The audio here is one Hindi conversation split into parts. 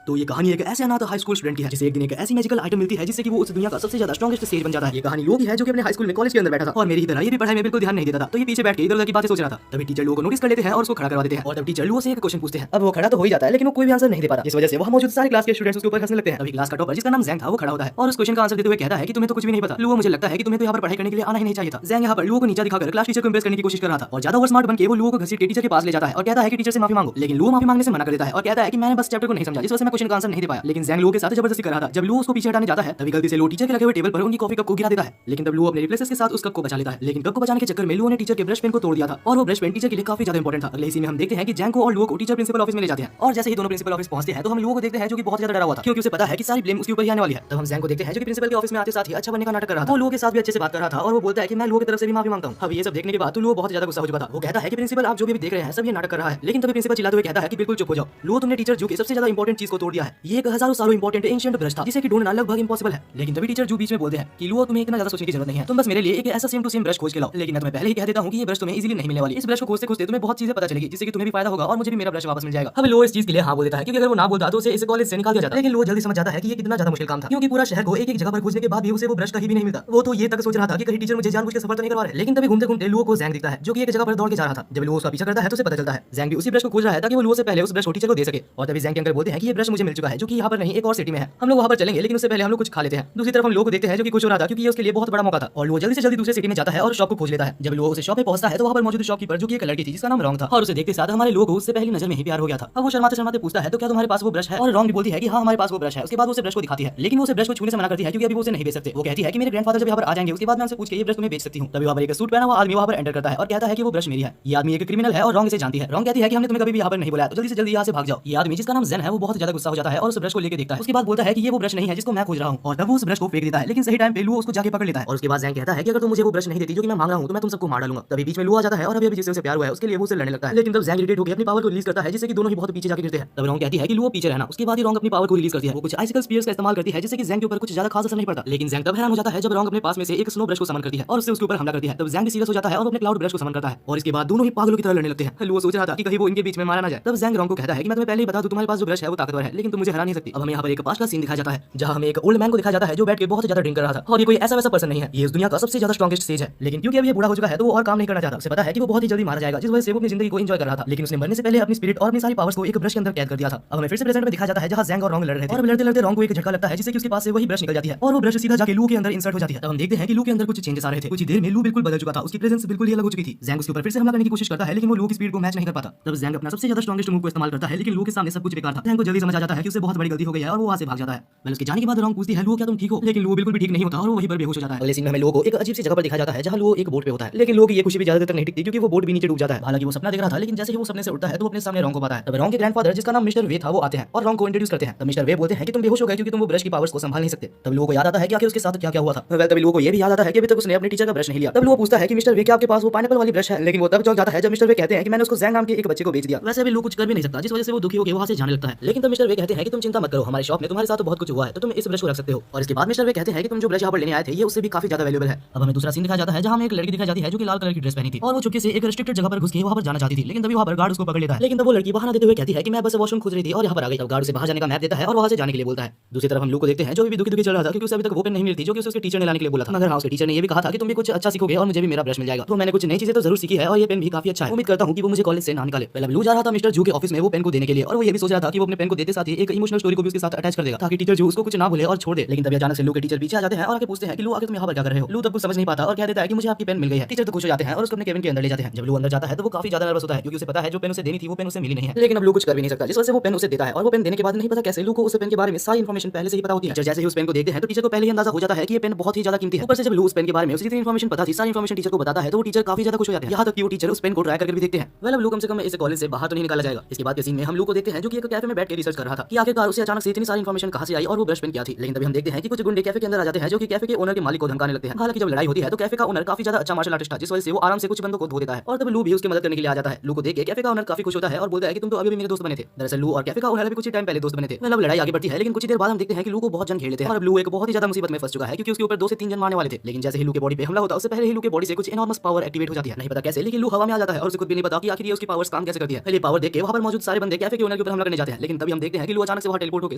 तो ये कहानी एक ऐसे अनाथ हाई स्कूल स्टूडेंट की है जिसे एक दिन एक ऐसी मैजिकल आइटम मिलती है जिससे कि वो उस दुनिया का सबसे ज्यादा स्ट्रॉन्गेस्ट सेज बन जाता है। ये कहानी वो भी है जो कि अपने हाई स्कूल में कॉलेज के अंदर बैठा था और मेरी ही तरह ये भी पढ़ाई में बिल्कुल ध्यान नहीं देता था। तो ये पीछे बैठ के इधर उधर की बातें सोच रहा था। तभी टीचर लोगों को नोटिस कर लेते हैं और उसको खड़ा करवा देते हैं और तब टीचर लोगों से एक क्वेश्चन पूछते हैं। अब वो खड़ा तो हो ही जाता है लेकिन वो कोई भी आंसर नहीं दे पाता, जिस वजह से वहां मौजूद सारे क्लास के स्टूडेंट्स उसके ऊपर हंसने लगते हैं। तभी क्लास का टॉपर जिसका नाम जैंग था वो खड़ा होता है और उस क्वेश्चन का आंसर देते हुए कहता है कि तुम्हें तो कुछ भी नहीं पता लुओ, मुझे लगता है कि तुम्हें तो यहाँ पर पढ़ाई करने के लिए आना ही नहीं चाहिए था। जैंग यहाँ पर लुओ को नीचा दिखाकर क्लास टीचर को इंप्रेस करने की कोशिश कर रहा था और ज्यादा ओवर स्मार्ट बनके वो लुओ को घसीट के टीचर के पास ले जाता है और कहता है कि टीचर से माफी मांगो। लेकिन लुओ माफी मांगने से मना कर देता है और कहता है कि मैंने बस चैप्टर को नहीं समझा, इस वजह से मैं क्वेश्चन का आंसर नहीं दे पाया। लेकिन जैंग लुओ के साथ जबरदस्ती कर रहा था। जब लुओ उसको पीछे हटाने जाता है तभी गलती से लुओ टीचर के लगे हुए टेबल पर उनकी कॉफी कप को गिरा देता है। लेकिन तब लुओ अपने रिप्लेसेस के साथ उस कप को बचा लेता है। लेकिन कप को बचाने के चक्कर में लुओ ने टीचर के ब्रश पेन को तोड़ दिया था और वो ब्रश पेन टीचर के लिए काफी ज्यादा इंपॉर्टेंट था। अगले इसी में हम देखते हैं कि जैंग को और लुओ को टीचर प्रिंसिपल ऑफिस में ले जाते हैं और जैसे ही दोनों प्रिंसिपल ऑफिस पहुंचते हैं तो हम लुओ को देखते हैं जो कि बहुत ज्यादा डरा हुआ था क्योंकि उसे पता है कि सारी ब्लेम उसके ऊपर ही आने वाली है। तब हम जैंग को देखते हैं जो कि प्रिंसिपल के ऑफिस में आते साथ ही अच्छा बनने का नाटक कर रहा था। वो लुओ के साथ भी अच्छे से बात कर रहा था और वो बोलता है कि मैं लुओ की तरफ से भी माफी मांगता हूं। अब ये सब देखने के बाद तो लुओ बहुत ज्यादा गुस्सा हो चुका था। वो कहता है कि प्रिंसिपल आप जो भी देख रहे हैं सब ये नाटक कर रहा है। लेकिन तभी प्रिंसिपल चिल्लाते हुए कहता है कि बिल्कुल चुप हो जाओ, लुओ तुमने टीचर जू की सबसे ज्यादा इंपॉर्टेंट चीज को तोड़ दिया है। ये एक हजारों सालों इंपॉर्टेंट एंशिएंट ब्रश था जिसे कि ढूंढना लगभग इंपॉसिबल है। लेकिन तभी टीचर जू बीच में बोलते हैं कि लुओ तुम्हें इतना ज्यादा सोचने की जरूरत नहीं है, तुम बस मेरे लिए एक ऐसा सेम टू सेम ब्रश खोज के लाओ। लेकिन मैं तुम्हें पहले ही कह देता हूं कि ये ब्रश तुम्हें इजीली नहीं मिलने वाली। इस ब्रश को खोजते खोजते तुम्हें बहुत चीजें पता चलेगी जिससे कि तुम्हें भी फायदा होगा और मुझे भी मेरा ब्रश वापस मिल जाएगा। अब लुओ इस चीज के लिए हां बोल देता है क्योंकि अगर वो ना बोलता तो उसे इस कॉलेज से निकाल दिया जाता। लेकिन लुओ जल्दी समझ जाता है कि ये कितना ज्यादा मुश्किल काम था क्योंकि पूरा शहर को एक एक जगह पर खोजने के बाद भी उसे वो ब्रश कहीं भी नहीं मिलता। वो तो ये तक सोच रहा था कि कहीं टीचर मुझे जानबूझ के सफर तो नहीं करवा रहे। लेकिन तभी घूमते घूमते लुओ को जैंग दिखता है जो कि एक जगह पर दौड़ के जा रहा था। जब लुओ उसका पीछा करता है तो उसे पता चलता है जैंग भी उसी ब्रश को खोज रहा है ताकि वो लुओ से पहले उस ब्रश को टीचर को दे सके। और तभी जैंग के अंकल बोलते हैं कि ये ब्रश मुझे मिल चुका है जो कि यहाँ पर नहीं एक और सिटी में है, हम लोग वहाँ पर चलेंगे लेकिन उससे पहले हम लोग कुछ खा लेते हैं। दूसरी तरफ हम लुओ को देखते हैं जो कि खुश हो रहा था क्योंकि ये उसके लिए बहुत बड़ा मौका था और लुओ जल्दी से जल्दी दूसरे सिटी में जाता है और शॉप को खोज लेता है। जब लुओ उस शॉप पे पहुंचता है तो वहाँ पर मौजूद शॉपकीपर जो कि एक लड़की थी जिसका नाम रॉन्ग था और उसे देखते साथ हमारे लुओ को उससे पहली नजर में ही प्यार हो गया था। अब वो शर्माते शर्माते पूछता है तो क्या तुम्हारे पास वो ब्रश है, और रॉन्ग भी बोलती है कि हाँ हमारे पास वो ब्रश है। उसके बाद वो उसे ब्रश को दिखाती है लेकिन वो उसे ब्रश को छूने से मना करती है क्योंकि अभी वो उसे नहीं बेच सकते। वो कहती है कि मेरे ग्रैंडफादर जब यहाँ पर आ जाएंगे उसके बाद मैं उनसे पूछ के ये ब्रश तुम्हें बेच सकती हूँ। तभी वहाँ पर एक सूट पहना हुआ आदमी वहाँ पर एंटर करता है और कहता है कि वो ब्रश मेरी है। ये आदमी एक क्रिमिनल है और रॉन्ग इसे जानती है। रॉन्ग कहती है कि हमने तुम्हें कभी भी यहाँ पर नहीं बुलाया तो जल्दी से जल्दी यहाँ से भाग जाओ। ये आदमी जिसका नाम जेन है वो बहुत ज्यादा गुस्सा हो जाता है और उस ब्रश को लेकर देखता है। उसके बाद बोलता है कि ये वो ब्रश नहीं है जिसको मैं खोज रहा हूँ और तब वो उस ब्रश को फेंक देता है। लेकिन सही टाइम पे लुओ उसको जाके पकड़ लेता है और उसके बाद जेन कहता है कि अगर तुम मुझे वो ब्रश नहीं देती जो कि मैं मांग रहा हूँ तो मैं तुम सबको मार डालूंगा। तभी बीच में लुओ आ जाता है और अभी जिससे उसे प्यार हुआ है उसके लिए वो उसे लड़ने लगता है। लेकिन तब जेन इरिटेट होकर अपनी पावर को रिलीज करता है जिससे कि दोनों ही बहुत पीछे जाके गिरते हैं। तब रॉन्ग कहती है कि लुओ पीछे रहना। उसके बाद ही रॉन्ग अपनी पावर को रिलीज करती है। वो कुछ आइसिकल स्पीयर्स का इस्तेमाल करती है जिससे कि जेंग के ऊपर कुछ ज्यादा खास असर नहीं पड़ता। लेकिन जेंग तब हैरान हो जाता है जब रॉन्ग अपने पास में से एक स्नो ब्रश को समन करती है और उससे उसके ऊपर हमला करती है। तब जेंग भी सीरियस हो जाता है और अपने क्लाउड ब्रश को समन करता है और इसके बाद दोनों ही पागलों की तरह लड़ने लगते हैं। लुओ सोच रहा था कि कहीं वो इनके बीच में मारा ना जाए। तब जेंग रॉन्ग को कहता है कि मैं तुम्हें पहले ही बता दूं तुम्हारे पास जो ब्रश है वो ताकतवर है लेकिन तुम मुझे हरा नहीं सकती। अब हमें यहाँ पर एक पास्ट का सीन दिखाया जाता है जहाँ हमें एक ओल्ड मैन को दिखाया जाता है जो बैठ के बहुत ज्यादा ड्रिंक कर रहा था और ये कोई ऐसा वैसा पर्सन नहीं है, ये इस दुनिया का सबसे ज्यादा स्ट्रॉन्गेस्ट सेज है। लेकिन क्योंकि अब ये बूढ़ा हो चुका है तो वो और काम नहीं करना चाहता। उसे पता है कि वो बहुत ही जल्दी मारा जाएगा जिस वजह से वो अपनी जिंदगी को एंजॉय कर रहा था। लेकिन उसने मरने से पहले अपनी स्पिरिट और अपनी सारी पावर्स को एक ब्रश के अंदर कैद कर दिया था। अब हमें फिर से प्रेजेंट में दिखाया जाता है जहाँ जेंग और रॉन्ग लड़ रहे थे और लड़ते लड़ते रॉन्ग को एक झटका लगता है जिससे कि उसके पास से वही ब्रश निकल जाती है और वो ब्रश सीधा जाके लू के अंदर इंसर्ट हो जाती है। तब हम देखते हैं कि लू के अंदर कुछ चेंजेस आ रहे थे। कुछ देर में लू बिल्कुल बदल चुका था, उसकी प्रेजेंस बिल्कुल ही अलग हो चुकी थी। जेंग उसके ऊपर फिर से हमला करने की कोशिश करता है लेकिन वो लू की स्पीड को मैच नहीं कर पाता। तब जेंग अपना सबसे ज्यादा स्ट्रॉन्गेस्ट मूव को इस्तेमाल करता है लेकिन लू के सामने सब कुछ बेकार था। जेंग को जल्दी समझ आ जाता है कि उसे बहुत बड़ी गलती हो गई है और वो वहां से भाग जाता है। वेल उसके जाने के बाद रॉन्ग पूछती है लू क्या तुम ठीक हो, लेकिन लू बिल्कुल भी ठीक नहीं होता और वो वहीं पर बेहोश हो जाता है। अगले सीन में हमें लू को एक अजीब सी जगह पर दिखाया जाता है जहां लू एक बोट पे होता है। लेकिन लू की ये खुशी भी ज्यादा देर तक नहीं टिकती क्योंकि वो बोट भी नीचे डूब जाता है। हालांकि वो सपना देख रहा था लेकिन जैसे ही वो सपने से उठता है तो वो अपने सामने रॉन्ग को पाता है। तब रॉन्ग के ग्रैंडफादर जिसका नाम मिस्टर वे था वो आते हैं और रॉन्ग को इंट्रोड्यूस करते हैं। तब मिस्टर वे बोलते हैं कि तुम बेहोश हो गए क्योंकि तुम वो ब्रश की पावर्स को संभाल नहीं सकते। तब लोगों को याद आता है कि आखिर उसके साथ क्या क्या हुआ था। वेल तभी लोगों को ये भी याद आता है कि अभी तक उसने अपने टीचर का ब्रश नहीं लिया। तब लोग पूछता है कि मिस्टर वे क्या आपके पास वो पाइनएप्पल वाली ब्रश है, लेकिन वो तब चौंक जाता है जब मिस्टर वे कहते हैं कि मैंने उसको जैंग नाम के एक बच्चे को बेच दिया। वैसे भी लोग कुछ कर भी नहीं सकता जिस वजह से वो दुखी होकर वहां से जाने लगता है। लेकिन तब मिस्टर वे कहते हैं कि तुम चिंता मत करो, हमारे शॉप में तुम्हारे साथ बहुत कुछ हुआ है तो तुम इस ब्रश को रख सकते हो। और इसके बाद मिस्टर वे कहते हैं कि तुम जो ब्रश यहाँ पर लेने आए थे ये उससे भी काफी ज्यादा वैल्यूएबल है। अब हमें दूसरा सीन दिखाया जाता है जहां हमें एक लड़की दिखाई जाती है जो कि लाल कलर की ड्रेस पहनी थी और वो चुपके से एक रिस्ट्रिक्टेड जगह पर घुस के वहां पर जाना चाहती थी। लेकिन तभी वहां पर गार्ड उसको पकड़ लेता है। लेकिन तब वो लड़की बहाना देते हुए कहती है कि मैं बस वॉशरूम खोज रही थी और यहाँ पर आ गई। तब गार्ड उसे बाहर जाने का मैप देता है और वहां से जाने के लिए बोलता है। दूसरी तरफ हम लोग को देखते हैं जो भी दुखी दुखी चल रहा था क्योंकि उसे अभी तक वो पेन नहीं मिलती जो कि उसके टीचर ने लाने के लिए बोला था। मगर हाँ उसके टीचर ने ये भी कहा था कि तुम भी कुछ अच्छा सीखोगे और मुझे भी मेरा ब्रश मिल जाएगा। तो मैंने कुछ नई चीजें तो जरूर सीखी है और ये पेन भी काफी अच्छा है। उम्मीद करता हूँ कि वो मुझे कॉलेज से ना निकाले। पहले लू जा रहा था मिस्टर जू के ऑफिस में वो पेन को देने के लिए और वो ये भी सोच रहा था कि वो अपने पेन को देते साथ ही एक इमोशनल स्टोरी को भी उसके साथ अटैच कर देगा ताकि टीचर जू उसको कुछ ना बोले और छोड़ दे। लेकिन तभी अचानक से लू के टीचर पीछे आ जाते हैं और आके पूछते हैं कि लू आगे तुम यहाँ पर क्या कर रहे हो। लू तब कुछ समझ नहीं पाता और कह देता है कि मुझे आपकी पेन मिल गई है। टीचर तो खुश हो जाते हैं और उसको अपने केबिन के अंदर ले जाते हैं। जब लू अंदर जाता है तो वो काफी ज्यादा नर्वस होता है क्योंकि उसे पता है जो पेन उसे देनी थी वो पेन उसे मिली नहीं है। लेकिन अब लू कुछ कर भी नहीं सकता जिस वजह से वो पेन उसे देता है और वो पेन देने के बाद नहीं पता कैसे लू को उस पेन के बारे में सारी इन्फॉर्मेशन पहले से ही पता होती है। जैसे ही उस पेन को देखते हैं तो टीचर को पहले ही अंदाजा हो जाता है कि ये पेन बहुत ही ज्यादा कीमती है। ऊपर से जब लू उस पेन के बारे में उसे जितनी इन्फॉर्मेशन पता थी सारी इन्फॉर्मेशन टीचर को बताता है तो वो टीचर काफी ज्यादा खुश हो जाते हैं। यहाँ तक कि वो टीचर उस पेन को ट्राई करके भी देखते हैं। वेल अब लू कम से कम इस कॉलेज से बाहर तो नहीं निकाला जाएगा। इसके बाद के सीन में हम लू को देखते हैं जो कि एक कैफे में बैठ के रिसर्च कर रहा था कि आखिरकार उसे अचानक से इतनी सारी इन्फॉर्मेशन कहां से आई और वो ब्रश पेन क्या थी। लेकिन तभी हम देखते हैं कि कुछ गुंडे कैफे के अंदर आ जाते हैं जो कि कैफे के ओनर के मालिक को धमकाने लगते हैं। हालांकि जब लड़ाई होती है तो कैफे का ओनर काफी ज्यादा अच्छा मार्शल आर्टिस्ट था जिस वजह से वो आराम से कुछ बंदों को धो देता है और तब लू भी उसकी मदद करने के लिए आ जाता है। लू को देख के कैफे का ओनर काफी खुश होता है और बोलता है कि तुम तो अभी भी मेरे दोस्त बने थे। दरअसल लू और कैफे का ओनर अभी कुछ ही टाइम पहले दोस्त बने थे। मतलब लड़ाई आगे बढ़ती है लेकिन कुछ देर बाद हम देखते हैं कि लू को बहुत जन घेर लेते हैं और अब लू एक बहुत ही ज्यादा मुसीबत में फंस चुका है क्योंकि उसके ऊपर 2 से 3 जन मारने वाले थे। लेकिन जैसे ही लू के बॉडी पे हमला होता है उससे पहले ही लू के बॉडी से कुछ एनॉर्मस पावर एक्टिवेट हो जाती है। नहीं पता कैसे लेकिन लू हवा में आ जाता है और उसे खुद भी नहीं पता कि आखिर ये उसकी पावर्स काम कैसे करती है। पहले पावर देख के वहां पर मौजूद सारे बंदे कैफे के ओनर के ऊपर हमला करने जाते हैं। लेकिन तभी हम देखते देखते हैं कि लू अचानक से वहां टेलीपोर्ट होकर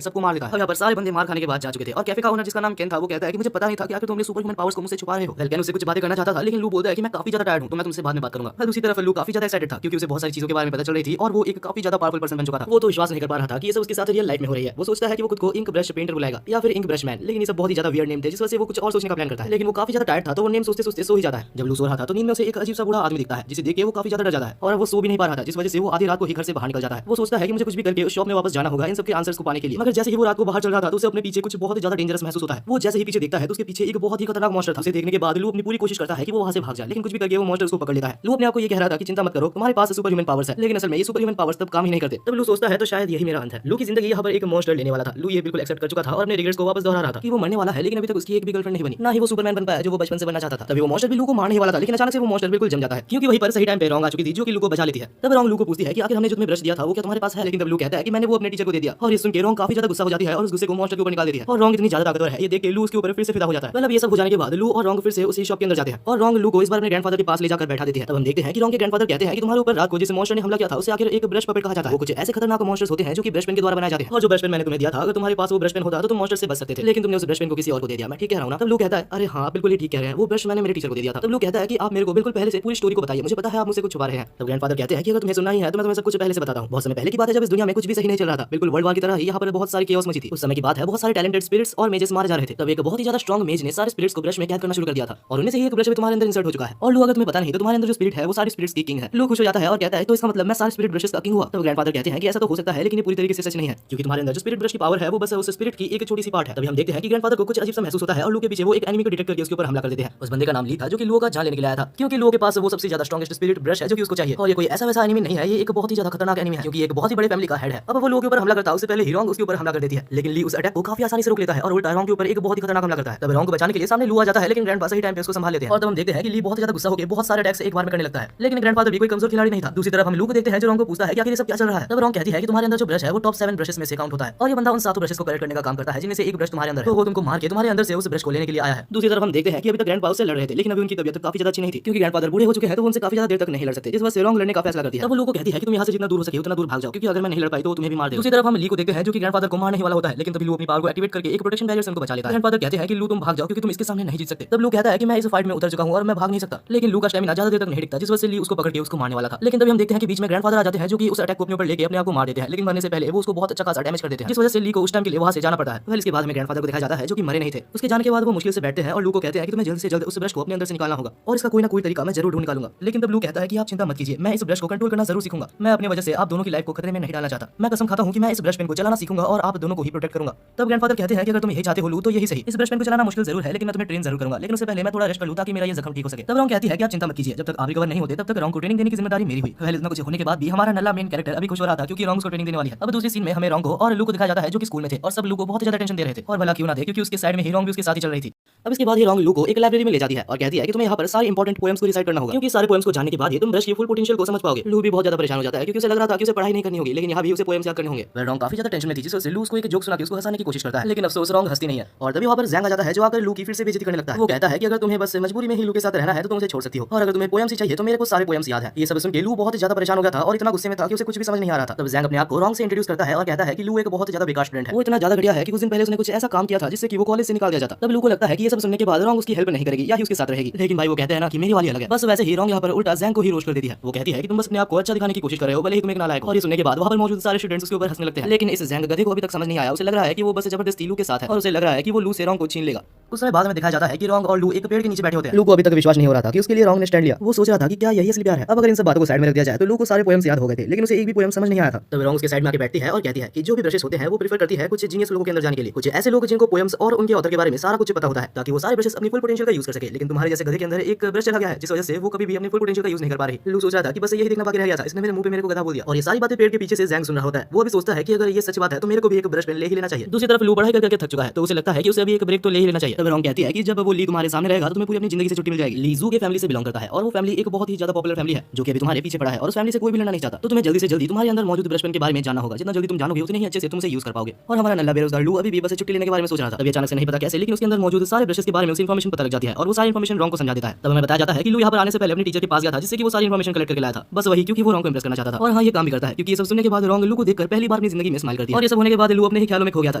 सबको मार देता है। और यहाँ पर सारे बंदे मार खाने के बाद जा चुके थे और कैफे का ओनर जिसका नाम केन था वो कहता है कि मुझे पता नहीं था कि आखिर तुम अपने सुपर ह्यूमन पावर्स को मुझसे छुपा रहे हो। केन उससे कुछ बातें करना चाहता था लेकिन लू बोलता है कि मैं काफी ज्यादा टायर्ड हूं तो मैं तुमसे बाद में बात करूंगा। दूसरी तरफ लू काफी ज्यादा एक्साइटेड था क्योंकि उसे बहुत सारी चीजों के बारे में पता चल रही थी और वो एक काफी ज्यादा पावरफुल पर्सन बन चुका था। वो तो विश्वास नहीं कर पा रहा था कि ये सब उसके साथ रियल लाइफ में हो रही है। वो सोचता है कि वो खुद को इंक ब्रश पेंटर बुलाएगा या फिर इंक ब्रश मैन, लेकिन ये सब बहुत ही ज्यादा वियर्ड नेम थे जिस वजह से वो कुछ और सोचने का प्लान करता है। लेकिन वो काफी ज्यादा टायर्ड था तो वो नेम सोचते सोचते सो ही जाता है। जब लू सो रहा था तो नींद में उसे एक अजीब सा बूढ़ा आदमी दिखता है जिसे देख के वो काफी ज्यादा डर जाता है और वो सो भी नहीं पा रहा था जिस वजह से वो आधी रात को ही घर से बाहर निकल जाता है। वो सोचता है कि मुझे कुछ भी करके उस शॉप में वापस जाना होगा इन सबके आंसर्स को पाने के लिए। मगर जैसे ही वो रात को बाहर चल रहा था तो उसे अपने पीछे कुछ बहुत ही ज्यादा डेंजरस महसूस होता है। वो जैसे ही पीछे देखता है तो उसके पीछे एक बहुत ही खतरनाक मॉन्स्टर था। उसे देखने के बाद लू अपनी पूरी कोशिश करता है कि वो वहां से भाग जाए लेकिन कुछ भी करके वो मॉन्स्टर उसको पकड़ लेता है। लू अपने आप को ये कह रहा था कि चिंता मत करो तुम्हारे पास सुपर ह्यूमन पावर्स है, लेकिन असल में ये सुपर ह्यूमन पावर्स तब काम ही नहीं करते। तब लू सोचता है तो शायद यही मेरा अंत है। लू की जिंदगी यहाँ पर एक मॉन्स्टर लेने वाला था। लू ये बिल्कुल एक्सेप्ट कर चुका था और अपने रिग्रेट्स को वापस दोहरा रहा था कि वो मरने वाला है लेकिन अभी तक उसकी एक भी गर्लफ्रेंड नहीं बनी, ना ही वो सुपरमैन बन पाया जो वो बचपन से बनना चाहता था। तभी वो मॉन्स्टर भी लू को मारने वाला था लेकिन अचानक से वो मॉन्स्टर बिल्कुल जम जाता है क्योंकि वहीं पर सही टाइम पे रॉन्ग आ चुकी थी जो कि लू को बचा लेती है। तब रॉन्ग लू को पूछती है कि आखिर हमने जो तुम्हें ब्रश दिया था वो क्या तुम्हारे पास है, लेकिन तब लू कहता है कि मैंने वो अपने टीचर को दे दिया। और ये सुन के रॉन्ग काफी ज्यादा गुस्सा हो जाती है और उस गुस्से को मॉन्स्टर के ऊपर निकाल देती है। और रॉन्ग इतनी ज्यादा ताकतवर है ये देख के लू उसके ऊपर फिर से फिदा हो जाता है। मतलब ये सब हो जाने के बाद लू और रॉन्ग फिर से उसी शॉप के अंदर जाते हैं और रॉन्ग लू को इस बार अपने ग्रैंडफादर के पास ले जाकर बैठा देती है। तब हम देखते हैं कि रॉन्ग के ग्रैंडफादर कहते हैं कि तुम्हारे ऊपर रात को जिस मॉन्स्टर ने हमला किया था उसे आखिर एक ब्रश पपेट कहा जाता है। वो कुछ ऐसे खतरनाक मॉन्स्टर्स होते हैं जो कि ब्रश पेन के द्वारा बनाए जाते हैं और जो ब्रश पेन मैंने तुम्हें दिया था अगर तुम्हारे पास वो ब्रश पेन होता तो तुम मॉन्स्टर से बच सकते थे, लेकिन तुमने उस ब्रश पेन को किसी और को दे दिया। मैं ठीक कह रहा हूं ना? तब लू कहता है अरे हाँ बिल्कुल ही ठीक कह रहे हैं, वो ब्रश मैंने मेरे टीचर को दे दिया था। तब लू कहता है कि आप मेरे को बिल्कुल पहले से पूरी स्टोरी को बताइए, मुझे पता है आप मुझसे कुछ छुपा रहे हैं। तब ग्रैंडफादर कहते हैं कि अगर तुम्हें सुनना ही है तो मैं तुम्हें सब कुछ पहले से बताता हूं। बहुत समय पहले की बात है जब इस दुनिया में कुछ भी सही नहीं चल रहा था, बिल्कुल वर्ल्ड वार की तरह ही यहाँ पर बहुत सारी केओस मची थी। उस समय की बात है बहुत सारे टैलेंटेड स्पिरिट्स और मेजेस मारे जा रहे थे। तब एक बहुत ही ज्यादा स्ट्रॉन्ग मेज ने सारे स्पिरिट्स को ब्रश में कैद करना शुरू कर दिया था और उन्हें से ही एक ब्रश भी तुम्हारे अंदर इंसर्ट हो चुका है। और लू अगर तुम्हें पता नहीं तो तुम्हारे अंदर जो स्पिरिट है वो सारे स्पिरिट्स की किंग है। लू खुश हो जाता है और कहता है तो इसका मतलब मैं सारे स्पिरिट ब्रशेस का किंग हुआ। तब ग्रैंडफादर कहते हैं कि ऐसा तो हो सकता है लेकिन ये पूरी तरीके से सच नहीं है क्योंकि तुम्हारे अंदर जो स्पिरिट ब्रश की पावर है वो बस उस स्पिरिट की एक छोटी सी पार्ट है। तभी हम देखते हैं कि ग्रैंडफादर को कुछ अजीब सा महसूस होता है और लू के पीछे वो एक एनिमी को डिटेक्ट करके उसके ऊपर हमला कर देते हैं। उस बंदे का नाम ली था जो कि लू का जान लेने के लिए आया था क्योंकि लू के पास वो सबसे ज्यादा स्ट्रॉन्गेस्ट स्पिरिट ब्रश है जो कि उसको चाहिए। और ये कोई ऐसा वैसा एनिमी नहीं है, ये एक बहुत ही ज्यादा खतरनाक एनिमी है क्योंकि एक बहुत ही बड़े फैमिली का हेड है। अब वो लू के ऊपर हमला करता है उससे पहले ही रॉन्ग उसके ऊपर हमला कर देती है लेकिन ली उस अटैक को काफी आसानी से रोक लेता है और उल्टा रॉन्ग के ऊपर एक बहुत ही खतरनाक हमला करता है। तब रॉन्ग को बचाने के लिए सामने लू आ जाता है लेकिन ग्रैंडफादर सही टाइम पे उसको संभाल लेते हैं। और तब हम देखते हैं कि ली बहुत ज्यादा गुस्सा होकर बहुत सारे अटैक्स एक बार में करने लगता है लेकिन ग्रैंडफादर भी कोई कमजोर खिलाड़ी नहीं था। दूसरी तरफ हम लू को देखते हैं जो रॉन्ग को पूछता है कि आखिर ये सब क्या चल रहा है। तब रॉन्ग कहती है कि तुम्हारे अंदर जो ब्रश है वो टॉप 7 ब्रशेस में से काउंट होता है और ये बंदा उन 7 ब्रशेस को कलेक्ट करने का काम करता है जिनमें से एक ब्रश तुम्हारे अंदर है, तो वो तुमको मार के तुम्हारे अंदर से उस ब्रश को लेने के लिए आया है। दूसरी तरफ हम देखते हैं कि अभी तक ग्रैंडफादर से लड़ रहे थे लेकिन अभी उनकी तबीयत काफी ज्यादा अच्छी नहीं थी क्योंकि ग्रैंडफादर बूढ़े हो चुके हैं तो उनसे काफी ज्यादा देर तक नहीं लड़ सकते, जिस वजह से रॉन्ग लड़ने का फैसला करती है। तब वो लू को कहती है कि तुम यहाँ से जितना दूर हो सके उतना दूर भाग जाओ क्योंकि अगर मैं नहीं लड़ पाई तो तुम्हें भी मार देगा। दूसरी तरफ हम ली को देखते हैं जो कि ग्रैंडफादर को मारने वाला होता है लेकिन तभी लू अपनी पावर को एक्टिवेट करके एक प्रोटेक्शन बैरियर से उनको बचा लेता है। ग्रैंडफादर कहते हैं कि लू तुम भाग जाओ क्योंकि तुम इसके सामने नहीं जीत सकते। तब लू कहता है कि मैं इस फाइट में उतर चुका हूं और मैं भाग नहीं सकता, लेकिन लू का स्टैमिना ज्यादा देर तक नहीं टिकता जिस वजह से ली उसको पकड़ के उसको मारने वाला था। लेकिन तभी हम देखते हैं कि बीच में ग्रैंडफादर आ जाते हैं जो कि उस अटैक को अपने ऊपर लेके अपने आप को मार देते हैं लेकिन मरने से पहले वो उसको बहुत अच्छा खासा डैमेज कर देते हैं जिस वजह से ली को उस टाइम के लिए वहां से जाना पड़ता है। इसके बाद में ग्रैंडफादर को दिखाया जाता है जो कि मरे नहीं थे। उसके जाने के बाद वो मुश्किल से बैठते हैं और लू को कहते हैं कि तुम्हें जल्द से जल्द उस ब्रश को अपने अंदर से निकालना होगा और इसका कोई ना कोई तरीका मैं जरूर ढूंढ निकालूंगा। लेकिन तब लू कहता है कि आप चिंता मत कीजिए, मैं इस ब्रश को कंट्रोल करना जरूर सीखूंगा। मैं अपनी वजह से आप दोनों की लाइफ को खतरे में नहीं डालना चाहता। मैं कसम खाता हूं कि मैं इस ब्रश पेन को चलाना सीखूंगा और आप दोनों को ही प्रोटेक्ट करूंगा। तब ग्रैंडफादर कहते हैं कि अगर तुम यही चाहते हो लू तो यही सही, इस ब्रश पेन को चलाना मुश्किल जरूर है लेकिन मैं तुम्हें ट्रेन जरूर करूंगा, लेकिन उससे पहले मैं थोड़ा रेस्ट कर लूं ताकि मेरा ये जख्म ठीक हो सके। तब रॉन्ग कहती है कि आप चिंता मत कीजिए, जब तक आप रिकवर नहीं होते तब तक रॉन्ग को ट्रेनिंग देने की जिम्मेदारी मेरी हुई। पहले इतना कुछ होने के बाद भी हमारा नल्ला मेन कैरेक्टर अभी खुश हो रहा था क्योंकि रॉन्ग को ट्रेनिंग देने वाली है। अब दूसरी सीन में हमें रॉन्ग को और लू को दिखाया जाता है जो कि स्कूल में थे और सब लू को बहुत ज्यादा टेंशन दे रहे थे और भला क्यों ना दे क्योंकि उसके साइड में ही रॉन्ग भी उसके साथ ही चल रही थी। अब इसके बाद ये रॉन्ग लू को एक लाइब्रेरी में ले जाती है और कहती है कि तुम्हें यहाँ पर सारे इंपॉर्टेंट पोएम्स को रिसाइट करना होगा क्योंकि सारे पोएम्स को जानने के बाद ही तुम ब्रश की फुल पोटेंशियल को समझ पाओगे। लू भी बहुत ज्यादा परेशान हो जाता है क्योंकि उसे लग रहा था कि उसे पढ़ाई नहीं करनी होगी लेकिन यहाँ भी उसे पोएम्स याद करने होंगे। वह रॉन्ग काफी ज्यादा टेंशन में थी जिस वजह से लू उसको एक जोक सुना के उसको हंसाने की कोशिश करता है लेकिन अफसोस रॉन्ग हंसती नहीं है। और तभी वहाँ पर जैंग आ जाता है जो आकर लू की फिर से बेइज्जती करने लगता है। वो कहता है कि अगर तुम्हें बस मजबूरी में ही लू के साथ रहना है तो तुम उसे छोड़ सकती हो और अगर तुम्हें पोएम्स ही चाहिए तो मेरे को सारे पोएम्स याद है। ये सब सुन के लू बहुत ज्यादा परेशान हो गया था और इतना गुस्से में था कि उसे कुछ भी समझ नहीं आ रहा था। तब जैंग अपने आप को रॉन्ग से इंट्रोड्यूस करता है और कहता है कि लू एक बहुत ज्यादा बेकार स्टूडेंट है। वो इतना ज्यादा घटिया है कि कुछ दिन पहले उसने कुछ ऐसा काम किया था जिससे कि वो कॉलेज से निकाल दिया जाता। तब लू को लगता है कि ये सब सुनने के बाद रॉन्ग उसकी हेल्प नहीं करेगी या ही उसके साथ रहेगी, लेकिन भाई वो कहते हैं ना कि मेरी वाली अलग है। बस वैसे ही रॉन्ग यहाँ पर उल्टा जैंग को ही रोस्ट कर देती है। वो कहती है कि तुम बस अपने आप को अच्छा दिखाने की कोशिश कर रहे हो भले ही तुम एक नालायक हो। और ये सुनने के बाद वहाँ पर मौजूद सारे स्टूडेंट्स उसके ऊपर हंसने लगते हैं लेकिन इस जैंग गधे को अभी तक समझ नहीं आया। उसे लग रहा है कि वो बस जबरदस्ती लू के साथ है और उसे लग रहा है कि वो लू से रॉन्ग को छीन लेगा। कुछ समय बाद में दिखाया जाता है कि रॉन्ग और लू एक पेड़ के नीचे बैठे होते हैं। लू को अभी तक विश्वास नहीं हो रहा था कि उसके लिए रॉन्ग ने स्टैंड लिया। वो सोच रहा था कि क्या यही असली प्यार है। अब अगर इन सब बातों को साइड में रख दिया जाए तो लू को सारे पोएम्स याद हो गए थे लेकिन उसे एक भी पोएम समझ नहीं आया था। तब रॉन्ग उसके साइड में आके बैठती है और कहती है कि जो भी ब्रशेस होते हैं वो प्रेफर करती है कुछ जीनियस लोगों के अंदर जाने के लिए, कुछ ऐसे लोग जिनको पोएम्स और उनके ऑथर के बारे में सारा कुछ पता होता है ताकि वो सारे ब्रशेस अपनी फुल पोटेंशियल का यूज कर सके। लेकिन तुम्हारे जैसे गधे के अंदर एक ब्रश चला गया है जिस वजह से वो कभी भी अपनी फुल पोटेंशियल का यूज नहीं कर पा रही। लू सोच रहा था कि बस यही देखना बाकी रह गया था, इसने मेरे मुंह पे मेरे को गधा बोल दिया। और ये सारी बातें पेड़ के पीछे से जैंग सुन रहा होता है। वो भी सोचता है कि अगर ये सच बात है तो मेरे को भी एक ब्रश पेन ले ही लेना चाहिए। दूसरी तरफ लू पढ़ाई करके थक चुका है तो उसे लगता है कि उसे अभी एक ब्रेक तो ले ही लेना चाहिए। तब रॉन्ग कहती है कि जब वो ली तुम्हारे सामने रहेगा तो तुम्हें पूरी अपनी जिंदगी से छुट्टी मिल जाएगी। ली जू के फैमिली से बिलोंग करता है और वो फैमिली एक बहुत ही ज्यादा पॉपुलर फैमिली है जो कि अभी तुम्हारे पीछे पड़ा है और उस फैमिली से कोई भी लड़ना नहीं चाहता। तो तुम्हें जल्दी से जल्दी तुम्हारे अंदर मौजूद ब्रशपन के बारे में जानना होगा। जितना जल्दी तुम जानोगे उतने ही अच्छे से तुमसे यूज कर पाओगे। और हमारा नल्ला बेरोजगार लू अभी भी बस छुट्टी लेने के बारे में सोच रहा था। तभी अचानक से नहीं पता कैसे लेकिन उसके अंदर मौजूद सारे ब्रशेस के बारे में उसे इन्फॉर्मेशन पता लग जाती है और वो सारी इन्फॉर्मेशन रॉन्ग को समझा देता है। तब हमें बताया जाता है कि लू यहाँ पर आने से पहले अपने टीचर के पास गया था जिससे कि वो सारी इन्फॉर्मेशन कलेक्ट करके लाया था। बस वही क्योंकि वो रॉन्ग को इंप्रेस करना चाहता था। और हाँ, ये काम भी करता है क्योंकि ये सब सुनने के बाद रॉन्ग लू को देखकर पहली बार अपनी जिंदगी में स्माइल करती है। और ये सब होने के बाद लू अपने ही ख्यालों में खो गया था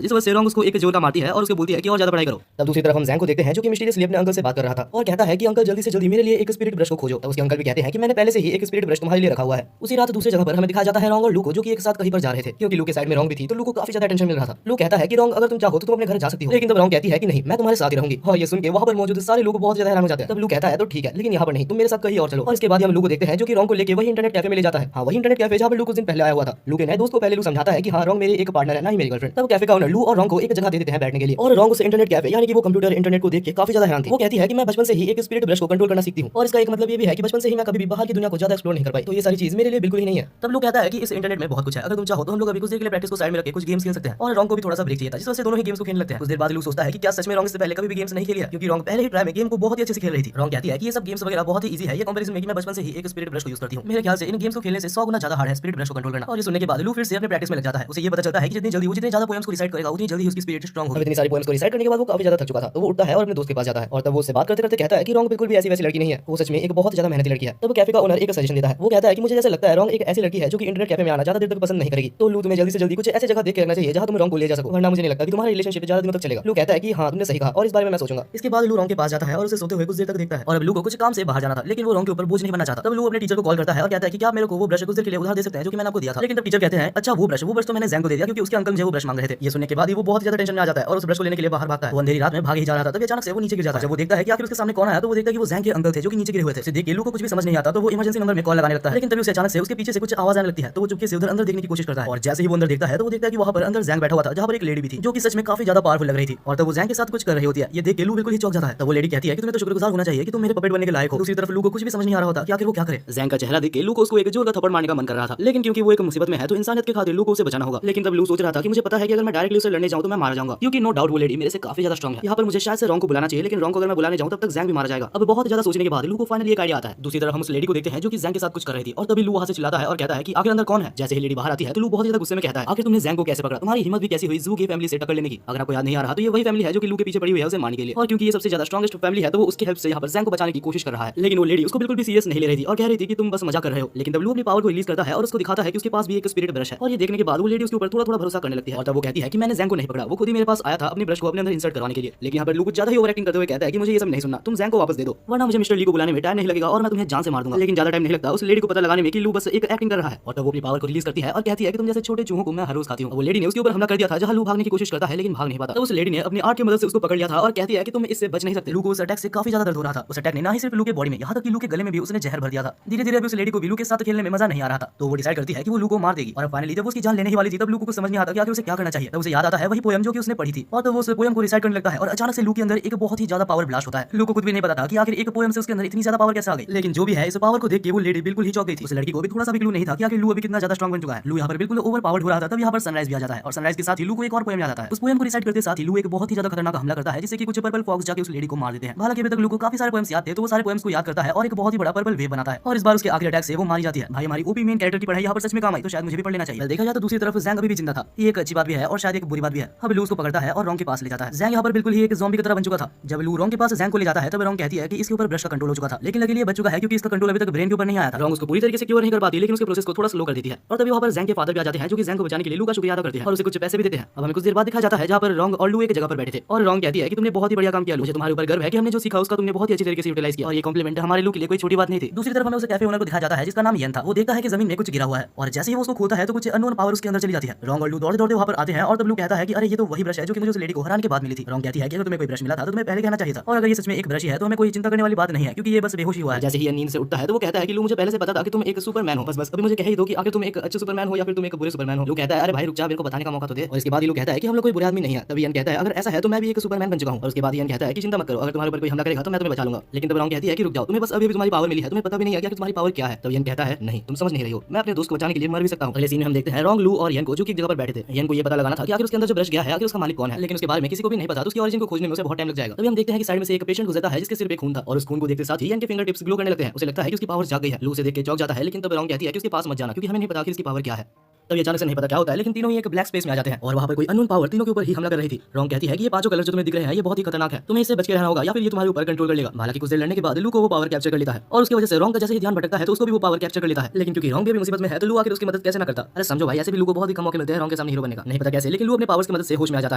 जिस वजह से रॉन्ग उसको एक जोर का मारती है और उसको बोलती है कि और ज्यादा पढ़ाई करो। तब दूसरी तरफ हम जैंग को देखते हैं जो कि मिस्टीरियसली अपने अंकल से बात कर रहा था और कहता है कि अंकल जल्दी से जल्दी मेरे लिए एक स्पिरिट ब्रश को खोजो। तब उसके अंकल भी कहते हैं कि मैंने पहले से ही एक स्पिरिट ब्रश तुम्हारे लिए रखा हुआ है। उसी रात दूसरी जगह पर हमें दिखाया जाता है रॉन्ग और लू को जो कि एक साथ कहीं पर जा रहे थे क्योंकि लू के साइड में रॉन्ग भी थी तो लू को काफी ज्यादा टेंशन मिल रहा था। लू कहता है कि रॉन्ग अगर तुम चाहो तो तुम अपने घर जा सकती हो, लेकिन तब रॉन्ग कहती है कि नहीं, मैं तुम्हारे साथ ही रहूंगी। और ये सुन के वहां पर मौजूद सारे लोग बहुत ज्यादा हैरान हो जाते हैं। तब लू कहता है तो ठीक है, लेकिन यहाँ पर नहीं, तुम मेरे साथ कहीं और चलो। और इसके बाद हम लू को देखते हैं जो कि रॉन्ग को लेके वही इंटरनेट कैफे में ले जाता है। हाँ, वही इंटरनेट कैफे जहाँ पर लू कुछ दिन पहले आया हुआ था। लू के नए दोस्त को पहले लू समझाता है कि हाँ, रॉन्ग मेरे एक पार्टनर है, ना ही मेरी गर्लफ्रेंड। तब कैफे का ओनर लू और रॉन्ग को एक जगह दे देते हैं बैठने के लिए और रॉन्ग उस इंटरनेट कैफे यानी कि वो कंप्यूटर इंटरनेट को देख के काफी ज्यादा हैरान थी। वो कहती है कि मैं बचपन से ही एक स्पिरिट ब्रश को कंट्रोल करना सीखती हूँ और इसका एक मतलब ये भी है कि बचपन से ही मैं कभी भी बाहर की दुनिया को ज्यादा एक्सप्लोर नहीं कर पाई, तो ये सारी चीज मेरे लिए बिल्कुल ही नहीं है। तब लोग कहता है कि इस इंटरनेट में बहुत कुछ है, अगर तुम चाहो तो हम लोग अभी कुछ देर के लिए प्रैक्टिस को साइड में रख के कुछ गेम्स खेल सकते हैं। और रॉन्ग को भी थोड़ा सा ब्रेक चाहिए था जिस वजह से दोनों ही गेम्स को खेलने लगते हैं। कुछ देर बाद लू सोचता है कि क्या सच में रॉन्ग इससे पहले कभी भी गेम्स नहीं खेली है, क्योंकि रॉन्ग पहले ही ट्राई में गेम को बहुत ही अच्छे से खेल रही थी। रॉन्ग कहती है कि ये सब गेम्स वगैरह बहुत ही इजी है, ये कंपैरिजन में कि मैं बचपन से ही एक स्पिरिट ब्रश को यूज करती हूँ। मेरे ख्याल से इन गेम्स को खेलने से 100 गुना ज्यादा हार्ड है स्पिरिट ब्रश को कंट्रोल करना। और ये सुनने के बाद लू फिर से अपने प्रैक्टिस में लग जाता है। उसे ये पता चलता है कि जितनी जल्दी वो जितने ज्यादा पोएम्स को रिसाइट करेगा उतनी जल्दी उसकी स्पिरिट स्ट्रांग होगी। इतनी सारी पोएम्स को रिसाइट करने के बाद वो काफी ज्यादा थक चुका था, तो वो उठता है और अपने दोस्त के पास जाता है और तब वो उससे बात करते करते कहता है कि रॉन्ग बिल्कुल भी ऐसी वैसी लड़की नहीं है, वो सच में एक बहुत ज्यादा मेहनती लड़की है। तब कैफे का ओनर एक सजेशन देता है। वो कहता है कि मुझे जैसे लगता है रॉन्ग एक ऐसी लड़की है जो कि इंटरनेट कैफे में आना ज्यादा देर तक पसंद नहीं करेगी, तो लू तुम्हें जल्दी से जल्दी कुछ ऐसी जगह देख के रखना चाहिए जहां तुम रॉन्ग को ले जा सको, वरना मुझे नहीं लगता कि तुम्हारा रिलेशनशिप ज्यादा दिनों तक चलेगा। लू कहता है कि हाँ, तुमने सही कहा और इस बारे में मैं सोचूंगा। इसके बाद लू रॉन्ग के पास जाता है और उसे सोते हुए कुछ देर तक देखता है। और अब लू को कुछ काम से बाहर जाना था लेकिन वो रॉन्ग के ऊपर बोझ नहीं बनना चाहता। तब लू अपने टीचर को कॉल करता है और कहता है कि क्या आप मेरे को वो ब्रश कुछ देर के लिए उधार दे सकते हैं जो कि मैंने आपको दिया था। लेकिन तब टीचर कहते हैं अच्छा वो ब्रश तो मैंने जैंग को दे दिया क्योंकि उसके अंकल मुझे वो ब्रश मांग रहे थे। ये सुनने के बाद वो बहुत ज्यादा टेंशन में आ जाता है और उस ब्रश को लेने के लिए बाहर भागता है। वो अंधेरी रात में भाग ही जा रहा था, तभी अचानक से वो नीचे गिर जाता है। जब वो देखता है कि आखिर उसके सामने कौन आया तो वो देखता है कि वो जैंग के अंकल थे जो कि नीचे गिरे हुए थे। इसे देख के लू को कुछ भी समझ नहीं आता तो वो इमरजेंसी नंबर में कॉल लगाने लगता है। लेकिन तभी उसे अचानक से उसके पीछे से कुछ आवाज आने लगती है तो वो चुपके से उधर अंदर देखने की कोशिश करता है और जैसे ही वो अंदर देखता है तो वो देखता है कि वहां पर अंदर जैंग बैठा हुआ था जहां पर एक लेडी भी थी जो कि सच में काफी ज्यादा पावरफुल लग रही थी और तब वो जैंग के साथ कुछ कर रही होती है। ये देख के लू बिल्कुल ही चौंक जाता है। तब वो लेडी कहती है कि तुम्हें तो शुक्रगुजार होना चाहिए कि तुम मेरे पपेट बनने के लायक हो। दूसरी तरफ लू को कुछ भी समझ नहीं आ रहा होता कि आखिर वो क्या करे। जैंग का चेहरा देख के लू को उसको एक जोर का थप्पड़ मारने का मन कर रहा था, लेकिन क्योंकि वो एक मुसीबत में है तो इंसानियत के खातिर लू को उसे बचाना होगा। लेकिन तब लू सोच रहा था कि मुझे पता है कि अगर मैं डायरेक्टली उसे लड़ने जाऊं तो मैं मारा जाऊंगा क्योंकि नो डाउट वो लेडी मेरे से काफी ज्यादा स्ट्रांग है। यहाँ पर मुझे शायद से रॉन्ग को बुलाना चाहिए, लेकिन रॉन्ग को अगर मैं बुलाने जाऊं तब तक जैंग भी मारा जाएगा। अब बहुत ज्यादा सोचने के बाद लू को फाइनली एक आइडिया आता है। दूसरी तरफ हम उस लेडी को देखते हैं जो कि जैंग के साथ कुछ कर रही थी और तभी लू वहां से चिल्लाता है और कहता है कि आखिर अंदर कौन है। जैसे ही लेडी बाहर आती है तो लू बहुत ज्यादा गुस्से में कहता है आखिर तुमने जैंग को कैसे पकड़ा, तुम्हारी हिम्मत भी कैसी हुई जू की फैमिली से टक्कर लेने की। अगर आपको याद नहीं आ रहा तो ये वही फैमिली है जो कि लू के पीछे पड़ी हुई है उसे मारने के लिए, और क्योंकि ये सबसे ज्यादा स्ट्रॉन्गेस्ट फैमिली है तो वो उसकी हेल्प से यहाँ पर जैंग को बचाने की कोशिश कर रहा है। लेकिन वो लेडी उसको बिल्कुल भी सीरियस नहीं ले रही थी और कह रही थी कि तुम बस मजाक कर रहे हो। लेकिन तब लू अपनी पावर को रिलीज करता है और उसको दिखाता है कि उसके पास भी एक स्पिरिट ब्रश है और ये देखने के बाद वो लेडी उसके ऊपर थोड़ा थोड़ा भरोसा करने लगती है। और तब वो कहती है कि मैंने जैंग को नहीं पकड़ा, वो खुद ही मेरे पास आया था अपने ब्रश को अपने अंदर इंसर्ट करवाने के लिए। लेकिन यहाँ पर लू कुछ ज्यादा ही ओवर एक्टिंग करते हुए कहता है कि मुझे ये सब नहीं सुनना, तुम जैंग को वापस दे दो वरना मुझे मिस्टर ली को बुलाने में टाइम नहीं लगेगा और मैं तुम्हें जान से मार दूंगा। लेकिन ज्यादा टाइम नहीं लगता उस लेडी को पता लगाने में कि लू बस एक एक्टिंग कर रहा है और तब वो अपनी पावर को रिलीज करती है और कहती है कि तुम जैसे छोटे चूहों को मैं हर रोज खाती हूँ। वो लेडी ने उसके ऊपर हमला कर दिया था जहां लू भागने की कोशिश करता है लेकिन भाग नहीं पाता। तो उस लेडी ने अपनी आर्ट की मदद से उसको पकड़ लिया था और कहती है कि तुम इससे बच नहीं सकते। लू को उस अटैक से काफी ज्यादा दर्द हो रहा था। उस अटैक ने ना ही सिर्फ लू के बॉडी में, यहाँ तक कि लू के गले में भी उसने जहर भर दिया था। धीरे धीरे उस लेडी को भी लू के साथ खेलने में मजा नहीं आ रहा था तो वो डिसाइड करती है कि वो लू को मार देगी। और फाइनली जब उसकी जान लेने ही वाली थी तब लू को कुछ समझ नहीं आता कि आखिर उसे क्या करना चाहिए। तब उसे याद आता है वही पोएम जो कि उसने पढ़ी थी और तब वो उस पोएम को रिसाइट करने लगता है और अचानक से लू के अंदर एक बहुत ही ज्यादा पावर ब्लास्ट होता है। लू को कुछ भी नहीं पता था कि आखिर एक पोएम से उसके अंदर इतनी ज्यादा पावर कैसे आ गई। लेकिन जो भी है इस पावर को देख के वो लेडी बिल्कुल ही चौंक गई थी। उस लड़की को भी थोड़ा सा भी क्लू नहीं था कि आखिर लू अभी कितना ज्यादा स्ट्रांग बन चुका है। लू यहाँ पर बिल्कुल ओवर पावर्ड हो रहा था। तब यहाँ पर सनराइज भी आ जाता है और सनराइज के साथ ही लू को एक और पोएम याद आता है। उस पोएम को रिसाइट करते साथ ही लू एक बहुत ही ज्यादा खतरनाक हमला करता है जिससे कि कुछ पर्पल फॉक्स जाके उस लेडी को मार देते हैं। हालांकि अभी तक लू को काफी सारे पोएम्स याद थे तो वो सारे पोएम्स को याद करता है और एक बहुत ही बड़ा पर्पल वेव बनाता है और इस बार उसके आखिरी अटैक से वो मारी जाती है। भाई हमारी ओपी मेन कैरेक्टर की पढ़ाई यहाँ पर सच में काम आई तो शायद मुझे भी पढ़ लेना चाहिए। देखा जाए तो दूसरी तरफ जैंग अभी भी जिंदा था। ये एक अच्छी बात भी है और शायद एक बुरी बात भी है। अब लू उसको पकड़ता है और रॉन्ग के पास ले जाता है। जैंग यहाँ पर बिल्कुल ही एक ज़ॉम्बी की तरह बन चुका था। जब लू रॉन्ग के पास जैंग को ले जाता है तब रॉन्ग कहती है कि इसके ऊपर ब्रश का कंट्रोल हो चुका था, लेकिन लगे बच चुका है क्योंकि इसका कंट्रोल अभी तक ब्रेन के ऊपर नहीं आया था। रॉन्ग उसको पूरी तरीके से क्योर नहीं कर पाती लेकिन उसके प्रोसेस को थोड़ा स्लो कर देती है। और तभी वहाँ पर जैंग के फादर भी आ जाते हैं जो कि जैंग को बचाने के लिए लू का शुक्रिया अदा करते हैं और उसे कुछ पैसे भी देते हैं। अब हमें कुछ देर बाद दिखाया जाता है जहाँ पर रॉन्ग और लू एक जगह पर बैठे थे और रॉन्ग कहती है कि तुमने बहुत ही बढ़िया काम किया, मुझे तुम्हारे ऊपर गर्व है कि हमने जो सीखा उसका तुमने बहुत ही अच्छी तरीके से यूटिलाइज किया और ये कॉम्प्लीमेंट हमारे लू के लिए कोई छोटी बात नहीं थी। दूसरी तरफ हमें उसे कैफे ओनर को दिखाया जाता है जिसका नाम यन था। वो देखता है कि जमीन में कुछ गिरा हुआ है और जैसे ही वो उसको खोलता है तो कुछ अननोन पावर उसके अंदर चली जाती है। रॉन्ग और लू दौड़ते दौड़ते वहाँ पर आते हैं और तब लू कहता है कि अरे ये तो वही ब्रश है जो कि मुझे उस लेडी को हराने के बाद मिली थी। रॉन्ग कहती है कि अगर तुम्हें कोई ब्रश मिला था तो तुम्हें पहले कहना चाहिए था और अगर ये सच में एक ब्रश है तो हमें कोई चिंता करने वाली बात नहीं है क्योंकि ये बस बेहोशी हुआ है। जैसे ही ये नींद से उठता है तो वो कहता है कि लू मुझे पहले से पता था कि तुम एक सुपरमैन हो, बस अभी मुझे कह ही दो कि आखिर तुम एक अच्छे सुपरमैन हो या फिर तुम एक बुरे सुपरमैन हो। लू कहता है अरे भाई रुक जा, मेरे को बताने का मौका तो दे। और इसके बाद लू कहता है कि हम लोग कोई बुरे आदमी नहीं है। तभी यन कहता है अगर ऐसा है तो मैं भी एक सुपरमैन बन चुका हूं। और उसके बाद यन कहता है कि चिंता मत करो, अगर तुम्हारे ऊपर कोई हमला करेगा तो मैं तुम्हें बचा लूंगा। लेकिन तब रॉन्ग कहती है कि रुक जाओ, तुम्हें बस अभी तुम्हारी पावर मिली है, तुम्हें पता भी नहीं है कि तुम्हारी पावर क्या है। तब यन कहता है नहीं, तुम समझ नहीं रही हो, मैं अपने दोस्त को बचाने के लिए मर भी सकता हूं। अगले सीन में हम देखते हैं रॉन्ग, लू और यन को जो कि एक जगह पर बैठे थे। यन को ये पता लगाना था कि आखिर उसके अंदर जो ब्रश गया है आखिर उसका मालिक कौन है, लेकिन उसके बारे में किसी को भी नहीं पता। उसकी ओरिजिन को खोजने में उसे बहुत टाइम लग जाएगा। तभी हम देखते हैं कि साइड में से एक पेशेंट गुजरता है जिसके सिर पे खून था और उस खून को देखते साथ ही यान के फिंगर टिप्स ग्लो करने लगते हैं। उसे लगता है कि उसकी पावर जाग गई है। लू उसे देख के चौंक जाता है, लेकिन तब रॉन्ग कहती है कि उसके पास मत जाना क्योंकि हमें नहीं पता कि इसकी पावर क्या है। तभी अचानक से नहीं पता क्या होता है, लेकिन तीनों ही एक ब्लैक स्पेस में आ जाते हैं और वहाँ पर कोई अननोन पावर तीनों के ऊपर ही हमला कर रही थी। रॉन्ग कहती है कि ये पांचों कलर जो तुम्हें दिख रहे हैं ये बहुत ही खतरनाक है, तुम्हें इससे बच के रहना होगा या फिर ये तुम्हारे ऊपर कंट्रोल कर लेगा। हालांकि कुछ देर लड़ने के बाद लू को वो पावर कैप्चर कर लेता है और उसकी वजह से रॉन्ग का जैसे ही ध्यान भटकता है तो उसको भी वो पावर कैप्चर कर लेता है। लेकिन क्योंकि रॉन्ग भी मुसीबत में है तो लू आकर उसकी मदद कैसे ना करता। अरे समझो भाई, ऐसे भी लू को बहुत ही कम मौके मिलते हैं रॉन्ग के सामने हीरो बनने का। नहीं पता कैसे, लेकिन लू अपने पावर्स की मदद से होश में आ जाता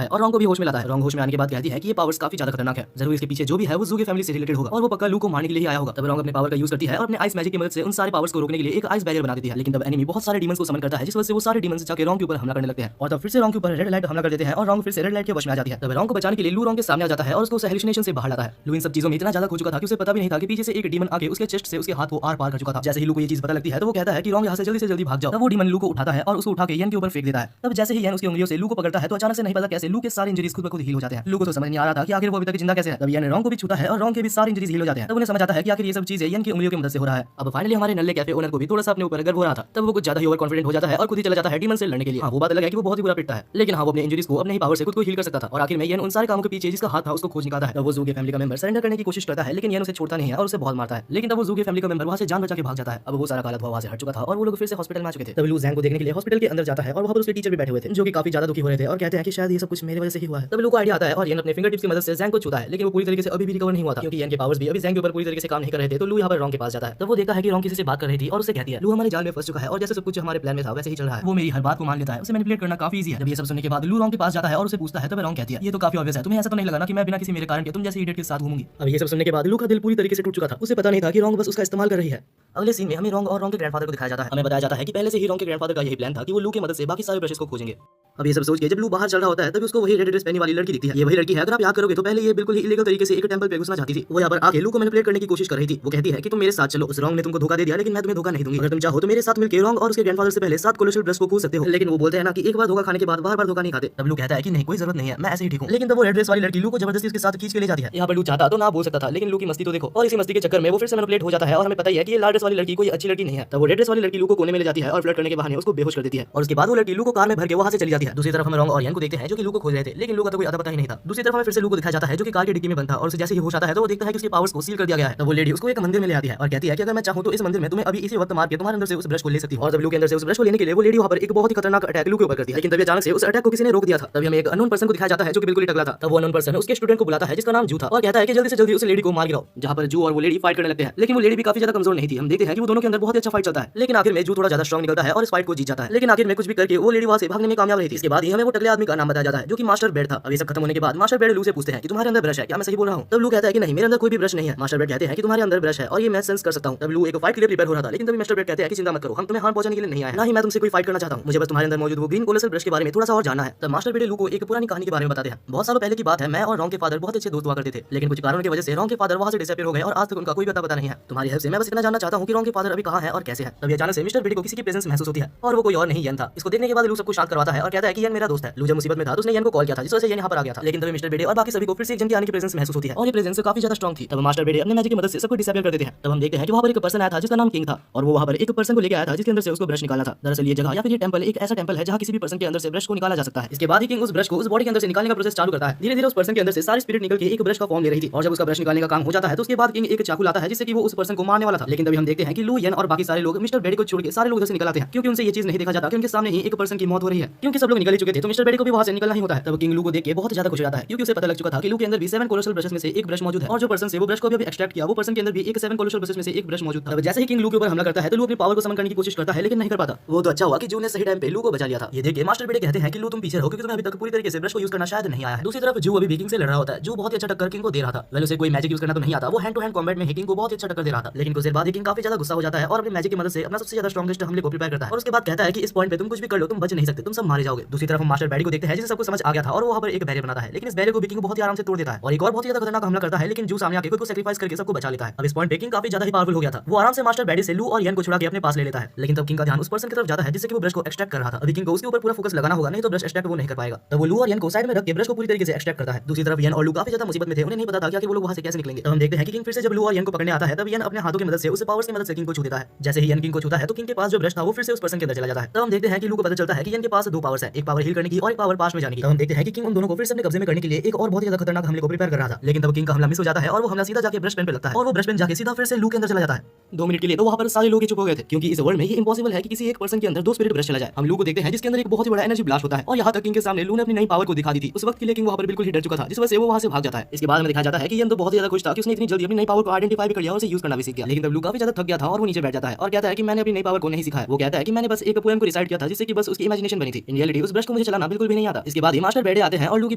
है और रॉन्ग को भी होश में लाता है। रॉन्ग होश में आने के बाद कहती है कि ये पावर्स काफी ज्यादा खतरनाक है, जरूर इसके पीछे जो भी है वो जू की फैमिली से रिलेटेड होगा और वो पक्का लू को मारने के लिए आया होगा। तब रॉन्ग अपने पावर का यूज करती है और अपने आइस मैजिक की मदद से उन सारे पावर्स को रोकने के लिए एक आइस बैरियर बना देती है। लेकिन तब एनिमी बहुत सारे डीमंस को समन करता है जिस वजह से वो सारे डीमंस जाके रॉन्ग के ऊपर हमला करने लगते हैं और तब फिर से रॉन्ग के ऊपर रेड लाइट हमला कर देते हैं और रॉन्ग फिर से रेड लाइट के वश में आ जाती है। तब रॉन्ग को बचाने के लिए लू रॉन्ग के सामने आ जाता है और उसको हेलुसिनेशन से बाहर लाता है। लू इन सब चीजों में इतना ज्यादा खो चुका था कि उसे पता भी नहीं था कि पीछे से एक डीमन आके उसके चेस्ट से उसके हाथ को आर पार कर चुका था। जैसे ही लू को ये चीज पता लगती है तो वो कहता है कि रॉन्ग यहाँ से जल्दी भाग जाओ। तब वो डीमन लू को उठाता है और उसको उठा के यन के ऊपर फेंक देता है। तब जैसे ही यन उसकी उंगलियों से लू को पकड़ता है तो अचानक से नहीं पता कैसे लू के सारे इंजरीज खुद ब खुद हील हो जाते हैं। लू को तो समझ नहीं आ रहा था कि आखिर वो अभी तक जिंदा कैसे है। तब यन रॉन्ग को भी छूता है और रॉन्ग के भी सारे इंजरीज हील हो जाते हैं। तब उन्हें समझ आता है कि आखिर ये सब चीजें यन की उंगलियों की मदद से हो रहा है। अब फाइनली हमारे नल्ले कैफे ओनर को भी थोड़ा सा अपने ऊपर गर्व हो रहा था। तब वो कुछ ज्यादा ही ओवर कॉन्फिडेंट हो जाता है और खुद ही चला जाता है डीमन से लड़ने के लिए। हाँ, वो बात अलग है कि वो बहुत ही बुरा पिटता है, लेकिन हाँ वो अपने इंजरीज को अपने ही पावर से खुद को हील कर सकता था। और आखिर में यन उन सारे कामों के पीछे जिसका हाथ था उसको खोज निकालता है। तब वो जू के फैमिली का मेंबर सरेंडर करने की कोशिश करता है, लेकिन यन उसे छोड़ता नहीं है और उसे बहुत मारता है। लेकिन तब वो जू के फैमिली का मेंबर वहां से जान बचा के भाग जाता है। अब वो सारा काला धुआं वहां से हट चुका था और वो लोग फिर से हॉस्पिटल में आ चुके थे। तब लू जैंग को देखने के लिए हॉस्पिटल के अंदर जाता है और वहां पर उसके टीचर भी बैठे हुए थे जो कि काफी ज्यादा दुखी हो रहे थे और कहते हैं कि शायद ये सब कुछ मेरी वजह से ही हुआ है। तब लू को आइडिया आता है और यन अपने फिंगर टिप्स की मदद से जैंग को छूता है, लेकिन वो पूरी तरीके से अभी भी रिकवर नहीं हुआ था क्योंकि यन के पावर्स भी अभी जैंग के ऊपर पूरी तरीके से काम नहीं कर रहे थे। तो लू यहाँ पर रॉन्ग के पास जाता है। तब वो देखता है कि रॉन्ग किसी से बात कर रही थी और उसे कहती है लू हमारे जाल में फंस चुका है और जैसे सब कुछ हमारे प्लान में था वैसे ही चल रहा है। वो मेरी हर बात को मान लेता है, उसे मैनिपुलेट करना काफी इजी है। जब ये सब सुनने के बाद लू रॉन्ग के पास जाता है और उसे पूछता है। तब रॉन्ग कहती है ये तो काफी ऑब्वियस है, तुम्हें ऐसा तो नहीं लगा ना कि मैं बिना किसी मेरे कारण के तुम जैसे इडियट के साथ घूमूंगी। अब ये सब सुनने के बाद लू का दिल पूरी तरीके से टूट चुका था। उसे पता नहीं था कि रॉन्ग बस उसका इस्तेमाल कर रही है। अगले सीन में हमें रॉन्ग और रॉन्ग के ग्रैंडफादर को दिखाया जाता है। हमें बताया जाता है कि पहले से ही रॉन्ग के ग्रैंडफादर का यही प्लान था कि वो लू की मदद से बाकी सारे ब्रशेस को खोजेंगे। अब ये सब सोच के जब लू बाहर चल रहा होता है तभी उसको वही रेड ड्रेस पहनी वाली लड़की दिखती है। ये वही लड़की है, अगर आप याद करोगे तो पहले ये बिल्कुल ही इलीगल तरीके से एक टेंपल पे घुसना चाहती थी। वो यहाँ पर आके लू को मैनिपुलेट करने की कोशिश कर रही थी। वो कहती है कि तुम मेरे साथ चलो, उस रॉन्ग ने तुमको धोखा दे दिया लेकिन मैं तुम्हें धोखा नहीं दूंगी। अगर तुम चाहो तो मेरे साथ मिलकर रॉन्ग और उसके ग्रैंडफादर से पहले 7 कोलोसल ब्रश को खोज सकते हो। लेकिन वो बोलते हैं ना कि एक बार धोखा खाने के बाद बार बार धोखा नहीं खाते। तब लू कहता है कि नहीं, कोई जरूरत नहीं है, मैं ऐसे ही ठीक हूँ। लेकिन तब वो रेड ड्रेस वाली लड़की लू को जबरदस्ती उसके साथ खींच के ले जाती है। यहाँ पर लू चाहता तो ना बोल सकता था, लेकिन लू की मस्ती तो देखो। और इसी मस्ती के चक्कर में वो फिर से मैनिपुलेट हो जाता है और हमें पता ही है कि ये लाल ड्रेस वाली लड़की कोई अच्छी लड़की नहीं है। तब वो रेड ड्रेस वाली लड़की लू को कोने में ले जाती है और फ्लर्ट करने के बहाने उसको बेहोश कर देती है और उसके बाद वो लड़की लू को कार में भर के वहां से चली जाती है। दूसरी तरफ हम रॉन्ग और यन को देखते हैं जो कि लू को खोज रहे थे, लेकिन लू का तो कोई अता पता ही नहीं था। दूसरी तरफ हमें फिर से लू को दिखाया जाता है जो कि कार की डिक्की में बंद था और उसे जैसे ही होश आता है तो वो देखता है कि उसके पावर्स को सील कर दिया गया है। तब वो लेडी उसको एक मंदिर में ले आती है और कहती है कि अगर मैं चाहूं तो इस मंदिर में तुम्हें अभी इसी वक्त मार के तुम्हारे अंदर से उस ब्रश को ले सकती हूं। और जब लू के अंदर से उस ब्रश को लेने के लिए वो लेडी वहां पर एक बहुत ही खतरनाक अटैक लू के ऊपर करती है, लेकिन तभी अचानक से उस अटैक को किसी ने रोक दिया था। तभी हमें एक अननोन पर्सन को दिखाया जाता है जो कि बिल्कुल ही टकला था। तब वो अननोन पर्सन उसके स्टूडेंट को बुलाता है जिसका नाम जू था और कहता है कि जल्दी से जल्दी उस लेडी को मार गिराओ। जहां पर जू और वो लेडी फाइट करने लगते हैं, लेकिन वो लेडी भी काफी ज्यादा कमजोर नहीं थी। हम देखते हैं कि वो दोनों के अंदर बहुत अच्छा फाइट चलता है, लेकिन आखिर में जू थोड़ा ज्यादा स्ट्रांग निकलता है और इस फाइट को जीत जाता है। लेकिन आखिर में कुछ भी करके वो लेडी वहां से भागने में कामयाब रही थी। इसके बाद ही हमें वो टकले आदमी का नाम बताया जाता है जो कि मास्टर बेड था। अब ये सब खत्म होने के बाद मास्टर बेड लू से पूछते हैं कि तुम्हारे अंदर ब्रश है क्या, मैं सही बोल रहा हूं? तब लू कहता है कि नहीं, मेरे अंदर कोई भी ब्रश नहीं है। मास्टर बेड कहते हैं कि तुम्हारे अंदर ब्रश है और ये मैं सेंस कर सकता हूं। तब लू एक फाइट के लिए प्रिपेयर हो रहा था, लेकिन तभी मास्टर बेड कहते हैं कि चिंता मत करो, हम तुम्हें हार्म पहुंचाने के लिए नहीं आए, ना ही मैं तुमसे कोई फाइट करना चाहता हूं। मुझे बस तुम्हारे अंदर मौजूद वो ग्रीन कोलोसल ब्रश के बारे में थोड़ा सा और जानना है। तब मास्टर बेड लू को एक पुरानी कहानी के बारे में बताते हैं। बहुत सालों पहले की बात है, मैं और रॉन्ग के फादर बहुत अच्छे दोस्त हुआ करते थे, लेकिन कुछ कारणों की वजह से रॉन्ग के फादर वहां से डिसअपीयर हो गए और आज तक उनका कोई पता नहीं है। तुम्हारी हेल्प से मैं बस इतना जानना चाहता हूं कि रॉन्ग के फादर अभी कहां है और कैसे है। तभी अचानक से मिस्टर बेड को किसी की प्रेजेंस महसूस होती है और वो कोई और नहीं यन था। इसको देखने के बाद लू सब कुछ शांत करवाता है और कहता है कि यन मेरा दोस्त है। लू जब मुसीबत में था तो उसने यन को कॉल किया था, जिस वजह से यन यहाँ पर आ गया था। लेकिन तभी मिस्टर बेड और बाकी सभी को फिर से एक जन की आने की प्रेजेंस महसूस होती है और ये प्रेजेंस काफी ज्यादा स्ट्रांग थी। तब मास्टर बेड अपने मैजिक की मदद से सबको डिसअपीयर कर देते हैं। तब हम देखते हैं कि वहां पर एक पर्सन आया था जिसका नाम किंग था और वो वहां पर एक पर्सन को लेकर आया था जिसके अंदर से उसको ब्रश निकालना था। दरअसल ये जगह या फिर ये टेंपल एक ऐसा टेंपल है जहां किसी भी पर्सन के अंदर से ब्रश को निकाला जा सकता है। इसके बाद ही किंग उस ब्रश को उस बॉडी के अंदर से निकालने का प्रोसेस चालू करता है। धीरे धीरे उस पर्सन के अंदर से सारी स्पिरिट निकल के एक ब्रश का फॉर्म ले रही थी और जब उसका ब्रश निकालने का काम हो जाता है तो उसके बाद किंग एक चाकू लाता है जिससे कि वो उस पर्सन को मारने वाला था। लेकिन तभी हम देखते हैं कि लू यन और बाकी सारे लोग मिस्टर बेड को छोड़ के सारे लोग उधर से निकल आते हैं क्योंकि उनसे ये चीज नहीं देखा जाता कि उनके सामने ही एक पर्सन की मौत हो रही है। क्योंकि सब लोग निकल चुके थे तो मिस्टर बेड को भी वहां से निकलना ही होता है। तब किंग लू को देख के बहुत ज्यादा खुश हो जाता है क्योंकि उसे पता लग चुका था कि लू के अंदर भी 7 कोलोसल ब्रशेस में से एक ब्रश मौजूद है और जो पर्सन से वो ब्रश को भी एक्सट्रैक्ट किया वो पर्सन के अंदर भी एक 7 कोलोसल ब्रशेस में से एक ब्रश मौजूद था। जैसे ही किंग लू के ऊपर हमला करता है तो लू अपनी पावर को समन करने की कोशिश करता है लेकिन नहीं कर पाता। वो तो अच्छा हुआ कि जू ने सही टाइम पे लू को बचा लिया था। ये देख के मास्टर बेड कहते हैं कि लू तुम पीछे रहो क्योंकि तुम्हें अभी तक पूरी तरीके से ब्रश को यूज करना शायद नहीं आया है। दूसरी तरफ जू अभी किंग से लड़ रहा होता है। जू बहुत ही अच्छा टक्कर किंग को दे रहा था। वेल उसे कोई मैजिक यूज करना तो नहीं आता, वो हैंड टू हैंड कॉम्बैट में किंग को बहुत ही अच्छा टक्कर दे रहा था। लेकिन कुछ देर बाद किंग काफी ज्यादा गुस्सा हो जाता है और अपनी मैजिक की मदद से अपना सबसे ज्यादा स्ट्रॉन्गेस्ट हमले को प्रिपेयर करता है और उसके बाद कहता है कि इस पॉइंट पे तुम कुछ भी कर लो तुम बच नहीं सकते, तुम सब मारे जाओगे। दूसरी तरफ हम मास्टर बैडी को देखते हैं जिसे सब कुछ समझ आ गया था और वो वहां पर एक बैरियर बनाता है, लेकिन इस बैरियर को किंग बहुत ही आराम से तोड़ देता है और एक और बहुत ही ज्यादा खतरनाक हमला करता है। लेकिन जू सामने आके खुद को सैक्रिफाइस करके सबको बचा लेता है। अब इस पॉइंट पे किंग काफी ज्यादा ही पावरफुल हो गया था। वो आराम से मास्टर बैडी से लू और यन को छुड़ा के अपने पास ले लेता है। लेकिन तब किंग का ध्यान उस पर्सन की तरफ जाता है जिससे कि वो ब्रश को एक्सट्रैक्ट कर रहा था। अभी किंग को उसके ऊपर पूरा फोकस लगाना होगा, नहीं तो ब्रश एक्सट्रैक्ट वो नहीं कर पाएगा। तब वो लू और यन को साइड में रख के ब्रश को पूरी तरीके से एक्सट्रैक्ट करता है। दूसरी तरफ यन और लू काफी ज्यादा मुसीबत में थे, उन्हें नहीं पता था कि आखिर वो लोग वहां से कैसे निकलेंगे। तब हम देखते हैं कि किंग फिर से जब लू और यन को पकड़ने आता है तब यन अपने हाथों की मदद से उस पावर्स की मदद से किंग को छू देता है। जैसे ही यन किंग को छूता है तो किंग के पास जो ब्रश था वो फिर से उस पर्सन के अंदर चला जाता है। तब हम देखते हैं कि लू को पता चलता है कि यन के पास दो पावर्स है, एक पावर हील करने की और एक पावर पास में जाने की। तब हम देखते हैं कि किंग उन दोनों को फिर से अपने कब्जे में करने के लिए एक और बहुत ही ज्यादा खतरनाक हमले को प्रिपेयर कर रहा था। लेकिन तब किंग का हमला मिस हो जाता है और वो हमला सीधा जाके ब्रश पेन पे लगता है और वो ब्रश पेन जाके सीधा फिर से लू के अंदर चला जाता है। 2 मिनट के लिए तो वहां पर सारे लोग चुप हो गए थे, क्योंकि इस वर्ल्ड में ये इंपॉसिबल है कि किसी एक पर्सन के अंदर 2 स्पिरिट ब्रश चला जाए। हम लू को देखते हैं जिसके अंदर एक बहुत ही बड़ा एनर्जी ब्लास्ट होता है और यहाँ तक किंग के सामने लू ने अपनी नई पावर को दिखा दी थी। उस वक्त के लिए किंग वहां पर बिल्कुल ही डर चुका था, जिस वजह से वो वहां से भाग जाता है। इसके बाद में दिखाया जाता है कि यन तो बहुत ही ज्यादा खुश था कि उसने इतनी जल्दी अपनी नई पावर को आइडेंटिफाई भी कर लिया और उसे यूज करना भी सीख गया। लेकिन तब लू काफी ज्यादा थक गया था और वो नीचे बैठ जाता है और कहता है कि मैंने अपनी नई पावर को नहीं सीखा है। वो कहता है कि मैंने बस एक पोएम को रिसाइट किया था जिससे कि बस उसकी इमेजिनेशन बनी थी। इन रियलिटी उस ब्रश को मुझे चलाना बिल्कुल भी नहीं आता। इसके बाद ही मास्टर बैठे आते हैं और लू की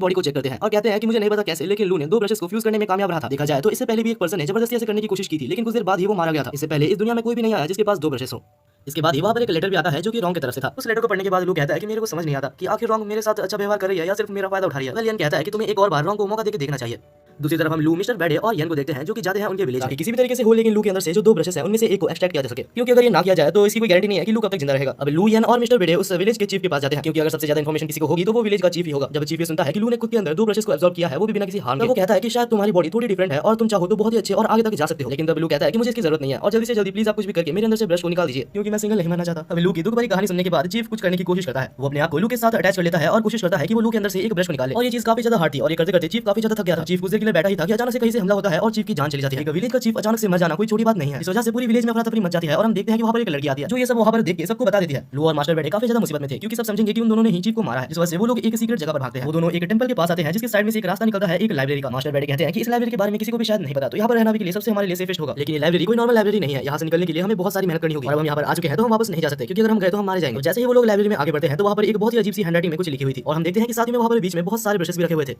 बॉडी को चेक करते हैं और कहते हैं कि मुझे नहीं पता कैसे, लेकिन लू ने 2 ब्रशेस को फ्यूज करने में कामयाब रहा था। देखा जाए तो इससे पहले भी एक पर्सन ने जबरदस्ती ऐसे करने की कोशिश की थी, लेकिन कुछ देर बाद ही वो मारा गया था। इससे पहले इस दुनिया में कोई भी नहीं आया जिसके पास 2 ब्रशेस हो। इसके बाद ही वहाँ पर एक लेटर भी आता है जो कि रॉन्ग की तरफ से था। उस लेटर को पढ़ने के बाद लू कहता है कि मेरे को समझ नहीं आता कि आखिर रॉन्ग मेरे साथ अच्छा व्यवहार कर रही है या सिर्फ मेरा फायदा उठा रही है। वेल यन कहता है कि तुम्हें एक और बार रॉन्ग को मौका देकर देखना चाहिए। दूसरी तरफ हम लू, मिस्टर बैडे और यन को देखते हैं जो कि जाते हैं उनके विलेज में। किसी भी तरीके से हो, लेकिन लू के अंदर से जो 2 ब्रशेस हैं उनमें से एक को एक्सट्रैक्ट किया जा सके, क्योंकि अगर ये ना किया जाए तो इसकी कोई गारंटी नहीं है कि लू कब तक जिंदा रहेगा। अब लू, यन और मिस्टर बैडे उस विलेज के चीफ के पास जाते हैं, क्योंकि अगर सबसे ज्यादा इंफॉर्मेशन किसी को होगी तो वो विलेज का चीफ ही होगा। जब चीफ ये सुनता है कि लू ने खुद के अंदर 2 ब्रशेस को एब्जॉर्ब किया है, वो भी बिना किसी हार्म के, वो कहता है कि शायद तुम्हारी बॉडी थोड़ी डिफरेंट है और तुम चाहो तो बहुत ही अच्छे और आगे तक जा सकते हो। लेकिन तब लू कहता है कि मुझे इसकी जरूरत नहीं है और जल्दी से जल्दी प्लीज आप कुछ भी करके मेरे अंदर से ब्रश को निकाल दीजिए, क्योंकि मैं सिंगल नहीं मरना चाहता। अब लू की दुख भरी कहानी सुनने के बाद चीफ कुछ करने की कोशिश करता है। वो अपने आप को लू के साथ अटैच कर लेता है और कोशिश करता है कि वो लू के अंदर से एक ब्रश को निकाले, और ये चीज काफी ज्यादा हार्ड थी और ये करते करते चीफ काफी ज्यादा थक गया था। चीफ कुछ देर के लिए बैठा ही था कि अचानक से कहीं से हमला होता है और चीफ की जान चली जाती है। विलेज का चीफ अचानक से मर जाना कोई छोटी बात नहीं है। इस वजह से पूरी विलेज में अफरा-तफरी मच जाती है और हम देखते हैं कि वहां पर एक लड़की आती है जो ये सब वहां पर देख के सबको बता देती है। लू और मास्टर बैठे काफी ज्यादा मुसीबत में थे, क्योंकि सब समझेंगे कि उन दोनों ने ही चीफ को मारा है। इस वजह से वो लोग एक सीक्रेट जगह पर भागते हैं। वो दोनों एक टेंपल के पास आते हैं जिसके साइड में से एक रास्ता निकलता है एक लाइब्रेरी का। मास्टर बैठे कहते हैं कि इस लाइब्रेरी के बारे में किसी को भी शायद नहीं पता, तो यहाँ पर रहना भी के लिए सबसे हमारे लिए सेफेस्ट होगा। लेकिन ये लाइब्रेरी कोई नॉर्मल लाइब्रेरी नहीं है, यहाँ से निकलने के लिए हमें बहुत सारी मेहनत करनी होगी और हम यहाँ पर आ चुके हैं तो हम वापस नहीं जा सकते, क्योंकि अगर हम गए तो हम मारे जाएंगे। जैसे ही वो लोग लाइब्रेरी में आगे बढ़ते हैं तो वहाँ पर एक बहुत ही अजीब सी हैंडराइटिंग में कुछ लिखी हुई थी और हम देखते हैं कि साथ में वहाँ पर बीच में बहुत सारे ब्रशेस भी रखे हुए थे।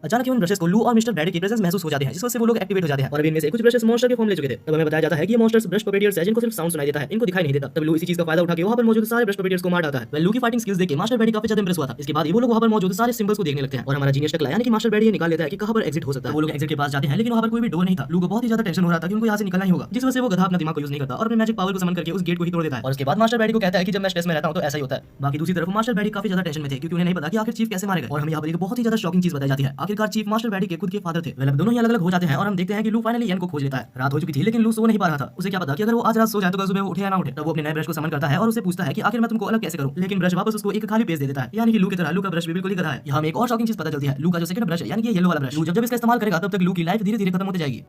अचानक उन ब्रशेस को लू और मिस्टर बैडे की प्रेजेंस महसूस हो जाते हैं, जिस वजह से वो लोग एक्टिवेट हो जाते हैं और इनमें से कुछ ब्रशेस मॉन्स्टर के फॉर्म ले चुके थे। तब हमें बताया जाता है कि ये मॉन्स्टर्स ब्रश पपेटियर्स हैं जिनको सिर्फ साउंड सुनाई देता है, इनको दिखाई नहीं देता। तब लू इसी चीज का फायदा उठा के वहां पर मौजूद सारे ब्रश पपेटियर्स को मार डालता है। लू की फाइटिंग स्किल्स देख के मास्टर बैडे काफी ज्यादा इंप्रेस हुआ था। इसके बाद वो लोग वहां पर मौजूद सारे सिंबल्स को देखने लगते हैं और हमारा जीनियस टकला यानी कि मास्टर बैडे ये निकाल लेता है कि कहां पर एग्जिट हो सकता है। वो लोग एग्जिट के पास जाते हैं, लेकिन वहां पर कोई भी डोर नहीं था। लू को बहुत ही ज्यादा टेंशन हो रहा था कि उनको यहां से निकलना ही होगा, जिस वजह से वो गधा अपना दिमाग को यूज नहीं करता और अपने मैजिक पावर को समन करके उस गेट को ही तोड़ देता है। और उसके बाद मास्टर बैडे को कहता है कि जब मैं स्ट्रेस में रहता हूं तो ऐसा ही होता है। बाकी दूसरी तरफ मास्टर बैडे काफी ज्यादा टेंशन में थे, क्योंकि उन्हें नहीं पता कि आखिर चीफ कैसे मारे गए। और हमें यहाँ पर एक बहुत ही ज्यादा शॉकिंग चीज बताई जाती है, आखिरकार चीफ मास्टर बैडे के खुद के फादर थे। दोनों ही अलग अलग हो जाते हैं और हम देखते हैं कि लू फाइनली यन को खोज लेता है। रात हो चुकी थी लेकिन लू सो नहीं पा रहा था। उसे क्या पता कि अगर वो आज रात सो जाए तो कल सुबह वो उठे या ना उठे। तब वो अपने नए ब्रश को समन करता है और उसे पूछता है कि आखिर मैं तुमको अलग कैसे करूं, लेकिन ब्रश वापस उसको एक खाली पेज दे देता है, यानी कि लू की तरह लू का ब्रश भी बिल्कुल ही गधा है। यहाँ हमें एक और शॉकिंग चीज पता चलती है, लू का जो सेकंड ब्रश है यानी कि येलो वाला ब्रश, लू जब इसका इस्तेमाल करेगा तब तक लू की लाइफ धीरे धीरे खत्म होती जाएगी।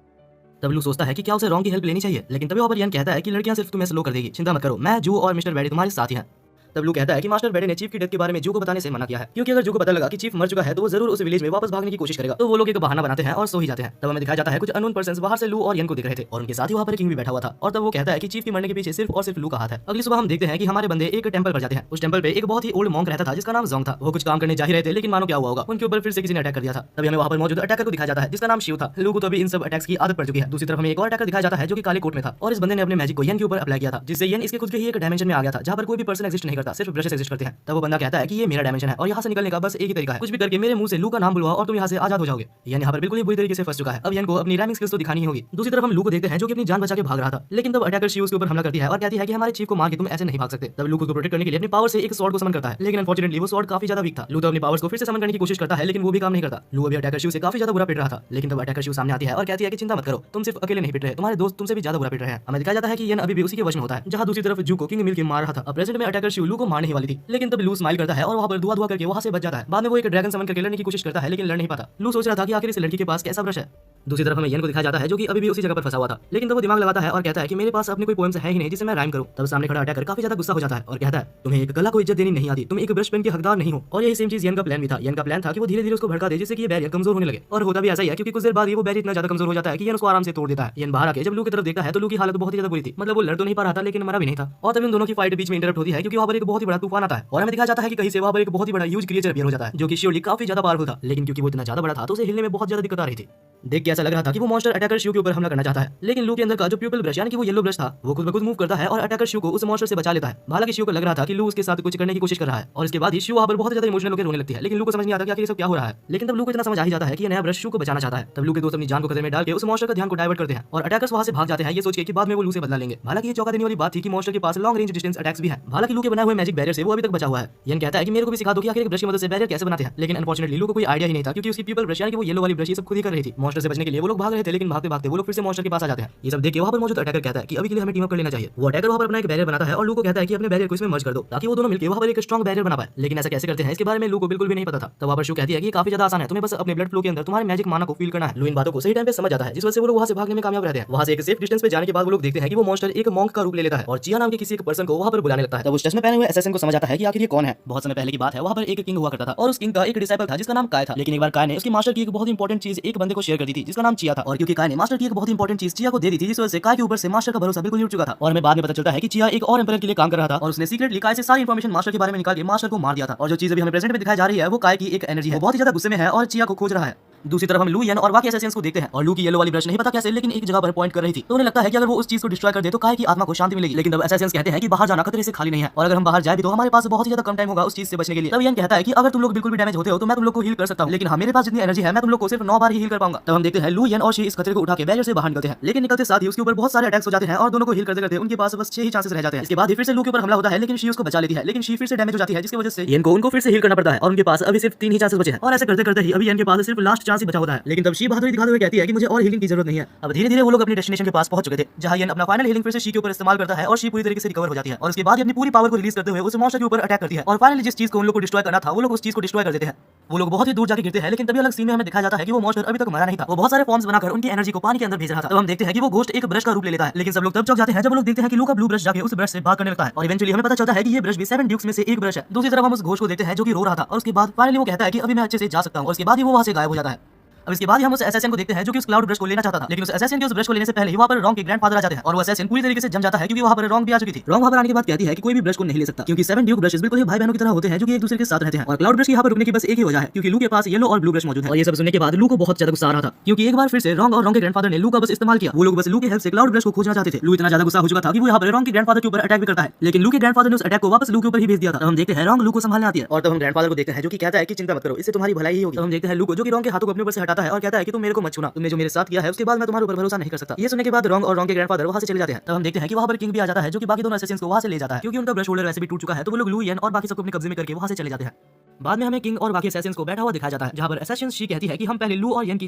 तब लू सोचता है कि क्या उसे रॉन्ग की हेल्प लेनी चाहिए, लेकिन तभी वहां पर यन कहता है कि लड़कियां सिर्फ तुम्हें स्लो कर देगी, चिंता मत करो, मैं जू और मिस्टर बैडे तुम्हारे साथ ही हैं। तब लू कहता है कि मास्टर बैडे ने चीफ की डेथ के बारे में जू को बताने से मना किया है, क्योंकि अगर जू को पता लगा कि चीफ मर चुका है तो वो जरूर उस विलेज में वापस भागने की कोशिश करेगा। तो वो लोग एक बहाना बनाते हैं और सो ही जाते हैं। तब हमें दिखाया जाता है कुछ अननोन पर्सन्स बाहर से लू और यन को देख रहे थे और उनके साथ ही वहां पर किंग भी बैठा हुआ था। और तब वो कहता है कि चीफ के मरने के पीछे सिर्फ और सिर्फ लू का हाथ है। अगली सुबह हम देखते हैं कि हमारे बंदे एक टेंपल पर जाते हैं। उस टेंपल पे एक बहुत ही ओल्ड मॉन्क रहता था जिसका नाम जोंग था। वो कुछ काम करने जा ही रहे थे, लेकिन मानो क्या हुआ होगा, उनके ऊपर फिर से किसी ने अटैक कर दिया था। तभी हमें वहां पर मौजूद अटैकर को दिखाया जाता है जिसका नाम शिव था। लू को तो अभी इन सब अटैक्स की आदत पड़ चुकी है। दूसरी तरफ हमें एक और अटैकर दिखाया जाता है जो कि काले कोट में था और इस बंदे ने अपने मैजिक को यन के ऊपर अप्लाई किया था, जिससे यन इसके खुद के ही एक डायमेंशन में आ गया था जहां पर कोई भी पर्सन एग्जिस्ट नहीं करता, सिर्फ ब्रशेस एग्जिस्ट करते हैं। तब वो बंदा कहता है कि ये मेरा डायमेंशन है और यहाँ से निकलने का बस एक ही तरीका है, कुछ भी करके मेरे मुंह से लू का नाम बुलवाओ और तुम यहाँ से आजाद हो जाओगे। यन यहाँ पर बिल्कुल ही बुरी तरीके से फंस चुका है। अब यन को अपनी रैमिंग स्किल्स तो दिखानी ही होगी। दूसरी तरफ हम लू को देखते हैं जो कि अपनी जान बचा के भाग रहा था, लेकिन तब अटैकर शिव उसके ऊपर हमला करती है और कहती है कि हमारे चीफ को मार के तुम ऐसे नहीं भाग सकते। तब लू को प्रोटेक्ट करने के लिए अपनी पावर से एक स्वॉर्ड को समन करता है, लेकिन अनफॉर्चुनेटली वो स्वॉर्ड काफी ज्यादा वीक था। लू तो अपनी पावर्स को फिर से समन करने की कोशिश करता है, लेकिन वो भी काम नहीं करता। लू अभी अटैकर शिव से काफी ज्यादा बुरा पिट रहा था, लेकिन तब अटैकर शिव सामने आती है और कहती है कि चिंता मत करो, तुम सिर्फ अकेले नहीं पिट रहे, तुम्हारे दोस्त तुमसे भी ज्यादा बुरा पिट रहे हैं। हमें दिखाया जाता है कि यन अभी भी उसी के वश में होता है, जहां दूसरी तरफ जू को किंग मिल के मार रहा था। अब प्रेजेंट में अटैकर शिव लू को मारने ही वाली थी, लेकिन तब लू स्माइल करता है और वहां पर दुआ करके वहां से बच जाता है। बाद में वो एक ड्रैगन समन करके लड़ने की कोशिश करता है, लेकिन लड़ नहीं पाता। लू सोच रहा था कि आखिर इस लड़की के पास कैसा ब्रश है। दूसरी तरफ हमें यन को दिखाया जाता है जो कि अभी भी उसी जगह पर फंसा हुआ था, लेकिन तब वो दिमाग लगाता है और कहता है कि मेरे पास अपनी कोई पोएम्स है ही नहीं जिसे मैं राइम करूं। तब सामने खड़ा अटैकर काफी ज्यादा गुस्सा हो जाता है और कहता है तुम्हें एक कला को इज्जत देनी नहीं आती, तुम एक ब्रश पेन के हकदार नहीं हो। और यही सेम चीज यन का प्लान भी था। यन का प्लान था कि वो धीरे धीरे उसको भड़का दे जिससे कि ये बैरियर कमजोर होने लगे, और होता भी ऐसा ही है, क्योंकि कुछ देर बाद वो बैरियर इतना ज्यादा कमजोर हो जाता है कि यन उसको आराम से तोड़ देता है। यन बाहर आके जब लू की तरफ देखता है तो लू की हालत बहुत ही ज्यादा बुरी थी, मतलब वो लड़ तो नहीं पा रहा था लेकिन मरा भी नहीं था। और तभी उन दोनों की फाइट बीच में इंटरप्ट होती है, क्योंकि वहां पर एक बहुत ही बड़ा तूफान आता है और हमें दिखाया जाता है कि कहीं से वहां पर एक बहुत ही बड़ा ह्यूज क्रिएचर अपीयर हो जाता है जो कि श्योरली काफी ज्यादा पावरफुल था, लेकिन क्योंकि वो इतना ज्यादा बड़ा था तो उसे हिलने में बहुत ज्यादा दिक्कत आ रही थी। देख के ऐसा लग रहा था कि वो मॉन्स्टर अटैकर शिव के ऊपर हमला करना चाहता है, लेकिन लू के अंदर का जो प्यूपल ब्रश यानी कि वो येलो ब्रश था वो खुद ब खुद मूव करता है और अटैकर शिव को उस मॉन्स्टर से बचा लेता है। हालांकि शिव को लग रहा था कि लू उसके साथ कुछ करने की कोशिश कर रहा है और इसके बाद ही शिव वहां पर बहुत ज्यादा इमोशनल होकर रोने लगती है, लेकिन लू को समझ नहीं आता कि आखिर ये सब क्या हो रहा है। लेकिन तब लू को इतना समझ आ ही जाता है कि ये नया ब्रश शिव को बचाना चाहता है। तब लू के दोस्त अपनी जान को खतरे में डाल के उस मॉन्स्टर का ध्यान को डाइवर्ट करते हैं और अटैकर्स वहां से भाग जाते हैं ये सोच के कि बाद में वो लू से बदला लेंगे। हालांकि ये चौंका देने वाली बात थी कि मॉन्स्टर के पास लॉन्ग रेंज डिस्टेंस अटैक्स भी है। हालांकि लू के बनाए हुए मैजिक बैरियर से वो अभी तक बचा हुआ है। यन कहता है कि मेरे को भी सिखा दो कि आखिर एक ब्रश की मदद से बैरियर कैसे बनाते हैं, लेकिन अनफॉर्चुनेटली लू को कोई आइडिया ही नहीं था क्योंकि उसकी प्यूपल ब्रश यानी कि वो येलो वाली ब्रश ये सब खुद ही कर रही थी। मॉन्स्टर से बचने के लिए वो लोग भाग रहे थे, लेकिन भागते भागते वो लोग फिर से मॉन्स्टर के पास आ जाते हैं। ये सब देख के वहां पर मौजूद अटैकर कहता है कि अभी के लिए हमें टीम अप कर लेना चाहिए। वो अटैकर वहां पर अपना एक बैरियर बनाता है और लू को कहता है कि अपने बैरियर को इसमें मर्ज कर दो ताकि वो दोनों मिलकर वहां पर एक स्ट्रॉन्ग बैरियर बना पाए। लेकिन ऐसा कैसे करते हैं इसके बारे में लू को बिल्कुल भी नहीं पता था। तब वहां पर शू कहती है कि काफी ज्यादा आसान है, तुम्हें बस अपने ब्लड फ्लो के अंदर तुम्हारे मैजिक माना को फील करना है। लू इन बातों को सही टाइम पे समझ जाता है जिस वजह से वो लोग वहां से भागने में कामयाब रहते हैं। वहां से एक सेफ डिस्टेंस पे जाने के बाद वो लोग देखते हैं कि वो मॉन्स्टर एक मॉन्क का रूप ले लेता है और चिया नाम के किसी एक पर्सन को वहां पर बुलाने लगता है। तब उस चश्मे पहने हुए असैसिन को समझ आता है कि आखिर ये कौन है। बहुत समय पहले की बात है, वहां पर एक किंग हुआ करता था और उस किंग का एक डिसाइपल था जिसका नाम काय था। लेकिन एक बार काय ने उसकी मास्टर की एक बहुत इंपॉर्टेंट चीज एक बंदे को शेयर कर दी थी जिसका नाम चिया था। और क्योंकि काय ने मास्टर की एक बहुत इंपॉर्टेंट चीज चिया को दे दी थी जिस वजह से काय के ऊपर से मास्टर का भरोसा बिल्कुल ही उठ चुका था। और हमें बाद में पता चलता है कि चिया एक और एम्पायर के लिए काम कर रहा था और उसने सीक्रेटली काय से सारी इंफॉर्मेशन मास्टर के बारे में निकाल के मास्टर को मार दिया था। और जो चीज अभी हमें प्रेजेंट में दिखाई जा रही है वो काय की एक एनर्जी है, बहुत ही ज्यादा गुस्से में है और चिया को खोज रहा है। दूसरी तरफ हम लू यन और बाकी असैसिन्स को देखते हैं और लू की येलो वाली ब्रश नहीं पता कैसे लेकिन एक जगह पर पॉइंट कर रही थी, तो उन्हें लगता है कि अगर वो उस चीज को डिस्ट्रॉय कर दे तो काय की आत्मा को शांति मिलेगी। लेकिन तब असैसिन्स कहते हैं कि बाहर जाना खतरे से खाली नहीं है और अगर हम बाहर जाए भी तो हमारे पास बहुत ही ज्यादा कम टाइम होगा उस चीज से बचने के लिए। तब यन कहता है कि अगर तुम लोग बिल्कुल भी डैमेज होते हो तो मैं तुम लोग को हील कर सकता हूं, लेकिन हाँ मेरे पास जितनी एनर्जी है मैं तुम लोग को सिर्फ 9 बार ही हील कर पाऊंगा। तब हम देखते हैं लू यन और शी इस खतरे को उठा के बैरियर से बाहर निकलते हैं, लेकिन निकलते साथ ही उसके ऊपर बहुत सारे अटैक्स हो जाते हैं और दोनों को हील करते करते उनके पास बस 6 ही चांसेस रह जाते हैं। इसके बाद फिर से लू के ऊपर हमला होता है लेकिन शी उसको बचा लेती है, लेकिन शी फिर से डैमेज हो जाती है जिसकी वजह से यन को उनको फिर से हील करना पड़ता है और उनके पास अभी सिर्फ 3 ही चांसेस बचे हैं। और ऐसे करते करते ही अभी यन के पास सिर्फ लास्ट चांस ही बचा होता है। लेकिन तब शी बहादुरी दिखाते हुए कहती है कि मुझे और हीलिंग की जरूरत नहीं है। अब धीरे धीरे वो लोग अपने डेस्टिनेशन के पास पहुंच चुके थे जहां यन अपना फाइनल हीलिंग फिर से शी के ऊपर इस्तेमाल करता है और शी पूरी तरीके से रिकवर हो जाती है और उसके बाद अपनी पूरी पावर को रिलीज करते हुए उस मॉन्स्टर के ऊपर अटैक करती है और फाइनली जिस चीज को उन लोग को डिस्ट्रॉय करना था वो लोग उस चीज को डिस्ट्रॉय कर देते हैं। वो लोग बहुत ही दूर जाके गिरते हैं, लेकिन तभी अलग सीन में हमें दिखाया जाता है कि वो मॉन्स्टर अभी तक मरा नहीं था। वो बहुत सारे फॉर्म्स बनाकर उनकी एनर्जी को पानी के अंदर भेज रहा था। तब हम देखते हैं कि वो घोस्ट एक ब्रश का रूप ले लेता है, लेकिन सब लोग तब चौंक जाते हैं जब वो लोग देखते हैं कि लू का ब्लू ब्रश जाके उस ब्रश से बात करने लगता है और इवेंचुअली हमें पता चलता है कि ये ब्रश भी 7 ड्यूक्स में से एक ब्रश है। दूसरी तरफ हम उस घोस्ट को देखते हैं जो कि रो रहा था और उसके बाद फाइनली वो कहता है कि अभी मैं अच्छे से जा सकता हूं और उसके बाद ही वो वहां से गायब हो जाता है। अब इसके बाद हम उस असैसिन को देखते हैं जो कि उस क्लाउड ब्रश को लेना चाहता था, लेकिन उस असैसिन के उस ब्रश को लेने से पहले ही वहां पर रॉन्ग के ग्रैंडफादर आ जाते हैं और वो असैसिन पूरी तरीके से जम जाता है क्योंकि वहां पर रॉन्ग भी आ चुकी थी। रॉन्ग वहां पर आने के बाद कहती है कि कोई भी ब्रश को नहीं ले सकता क्योंकि 7 ड्यूक ब्रशेस बिल्कुल ही भाई बहनों की तरह होते हैं जो कि एक दूसरे के साथ रहते हैं और क्लाउड ब्रश की यहां पर रुकने की बस एक ही वजह है क्योंकि लू के पास येलो और ब्लू ब्रश मौजूद है। और ये सब सुनने के बाद लू को बहुत ज्यादा गुस्सा आ रहा था क्योंकि एक बार फिर से रॉन्ग और रॉन्ग के ग्रैंडफादर ने लू का बस इस्तेमाल किया। वो लोग बस लू की हेल्प से क्लाउड ब्रश को खोजना चाहते थे। लू इतना ज्यादा गुस्सा हो चुका था कि वो यहां पर रॉन्ग के ग्रैंडफादर के ऊपर अटैक भी करता है, लेकिन लू के ग्रैंडफादर ने उस अटैक को वापस लू के ऊपर ही भेज दिया था। हम देखते हैं रॉन्ग लू को संभालने आती है और तब हम ग्रैंडफादर को देखते हैं जो कि कहता है कि चिंता मत करो, इससे तुम्हारी भलाई ही होगी। हम देखते हैं लू को जो कि रॉन्ग के हाथों को अपने ऊपर से हटाता है और कहता है कि तुम मेरे को मत छूना, तुमने जो मेरे साथ किया है उसके बाद मैं तुम्हारे ऊपर भरोसा नहीं कर सकता। ये सुनने के बाद रॉन्ग और रॉन्ग के ग्रैंडफादर वहां से चले जाते हैं। तब हम देखते हैं कि वहां पर किंग भी आ जाता है जो कि बाकी दोनों असैसिन्स को वहां से ले जाता है क्योंकि उनका ब्रश होल्डर वैसे भी टूट चुका है। तो वो लोग लू यन और बाकी सबको अपने कब्जे में करके वहां से चले जाते हैं। बाद में हमें किंग और बाकी असैसिन्स को बैठा हुआ दिखाया जाता है जहां पर असैसिन शी कहती है कि हम पहले लू और यन की